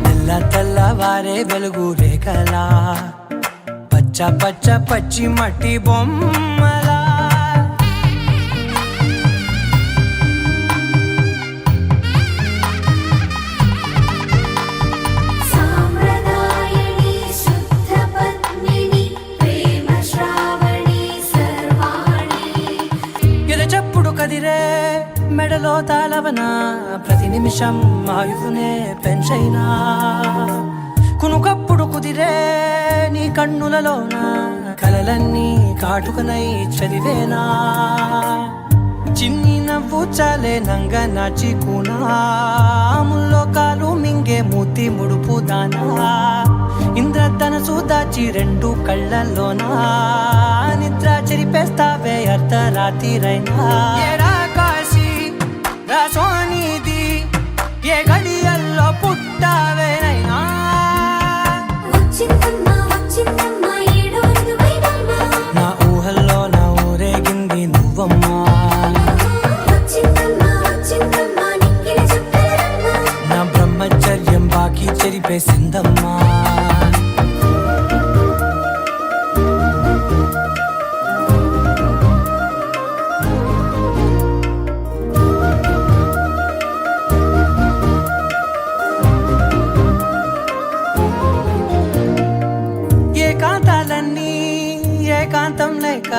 తెల్ల తెల్లవారే వెలుగు రేఖలా పచ్చ పచ్చ పచ్చి మట్టి బొమ్మలా సాంప్రదాయని శుద్ధ పద్మిని ప్రేమ శ్రావణి సర్వాణి ఎరచప్పుడు కదిరే మెడలో తాళవన ప్రతి నిమిషం ఆయుధునే పెంచైనా కునుకప్పుడు కుదిరే నీ కన్నులలోన కలలన్నీ కాటుకనై చదివేనా చిన్ని నవ్వు చాలే నంగ నాచి కూనాముల్లో కాలు మింగే మూతి ముడుపు దానా ఇంద్రధనసు దాచి రెండు కళ్ళల్లోనా నిద్ర చెరిపేస్తావే అర్ధరాత్రిరైనా ఏరా కాశీ రా సోనిది ఏ గడియల్లో పుట్టావేనైనా వచ్చిందమ్మ వచ్చిందమ్మ ఏడో ఋతువైవమ్మ నా ఊహల్లో నా ఊరేగింది నువ్వమ్మా వచ్చిందమ్మ వచ్చిందమ్మ నిక్కిన చుక్కలమ్మ నా బ్రహ్మచర్యం బాకీ చెరిపేసిందమ్మా ఏకాంతాలన్నీ ఏకాంతం లేక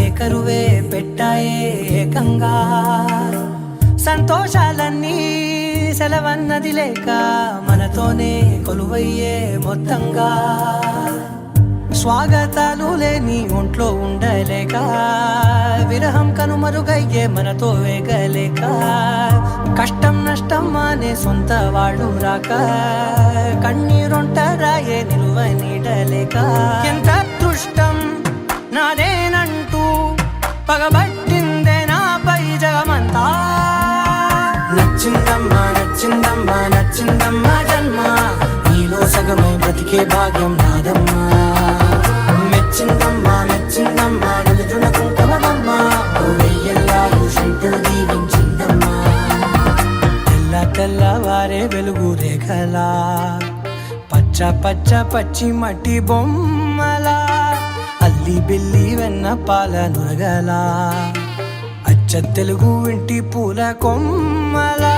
ఏకరువే పెట్టాయే ఏకంగా సంతోషాలన్నీ సెలవన్నది లేక మనతోనే కొలువయ్యే మొత్తంగా స్వాగతాలు లేని ఒంట్లో ఉండలేక విరహం కనుమరుగయ్యే మనతో వేగలేక కష్టం నష్టం అనే సొంత వాళ్ళు రాక కన్నీరొంటరాయే నిలువ నీడలేక ఎంత అదృష్టం నాదేనంటూ పగబట్టిందే నాపై జగమంతా నచ్చిందమ్మా నచ్చిందమ్మా నచ్చిందమ్మా జన్మ నీలో సగమై బ్రతికే భాగ్యం నాదమ్మా మెచ్చిందమ్మా మెచ్చిందమ్మా నలుదున కుంకుమమ్మా వెయ్యల్లాలు శంకులు దీవించిందమ్మా తెల్ల తెల్లవారే వెలుగు రేఖలా పచ్చ పచ్చ పచ్చి మట్టి బొమ్మలా అల్లి బిల్లి వెన్న పాల నురగలా అచ్చ తెలుగు ఇంటి పూల కొమ్మలా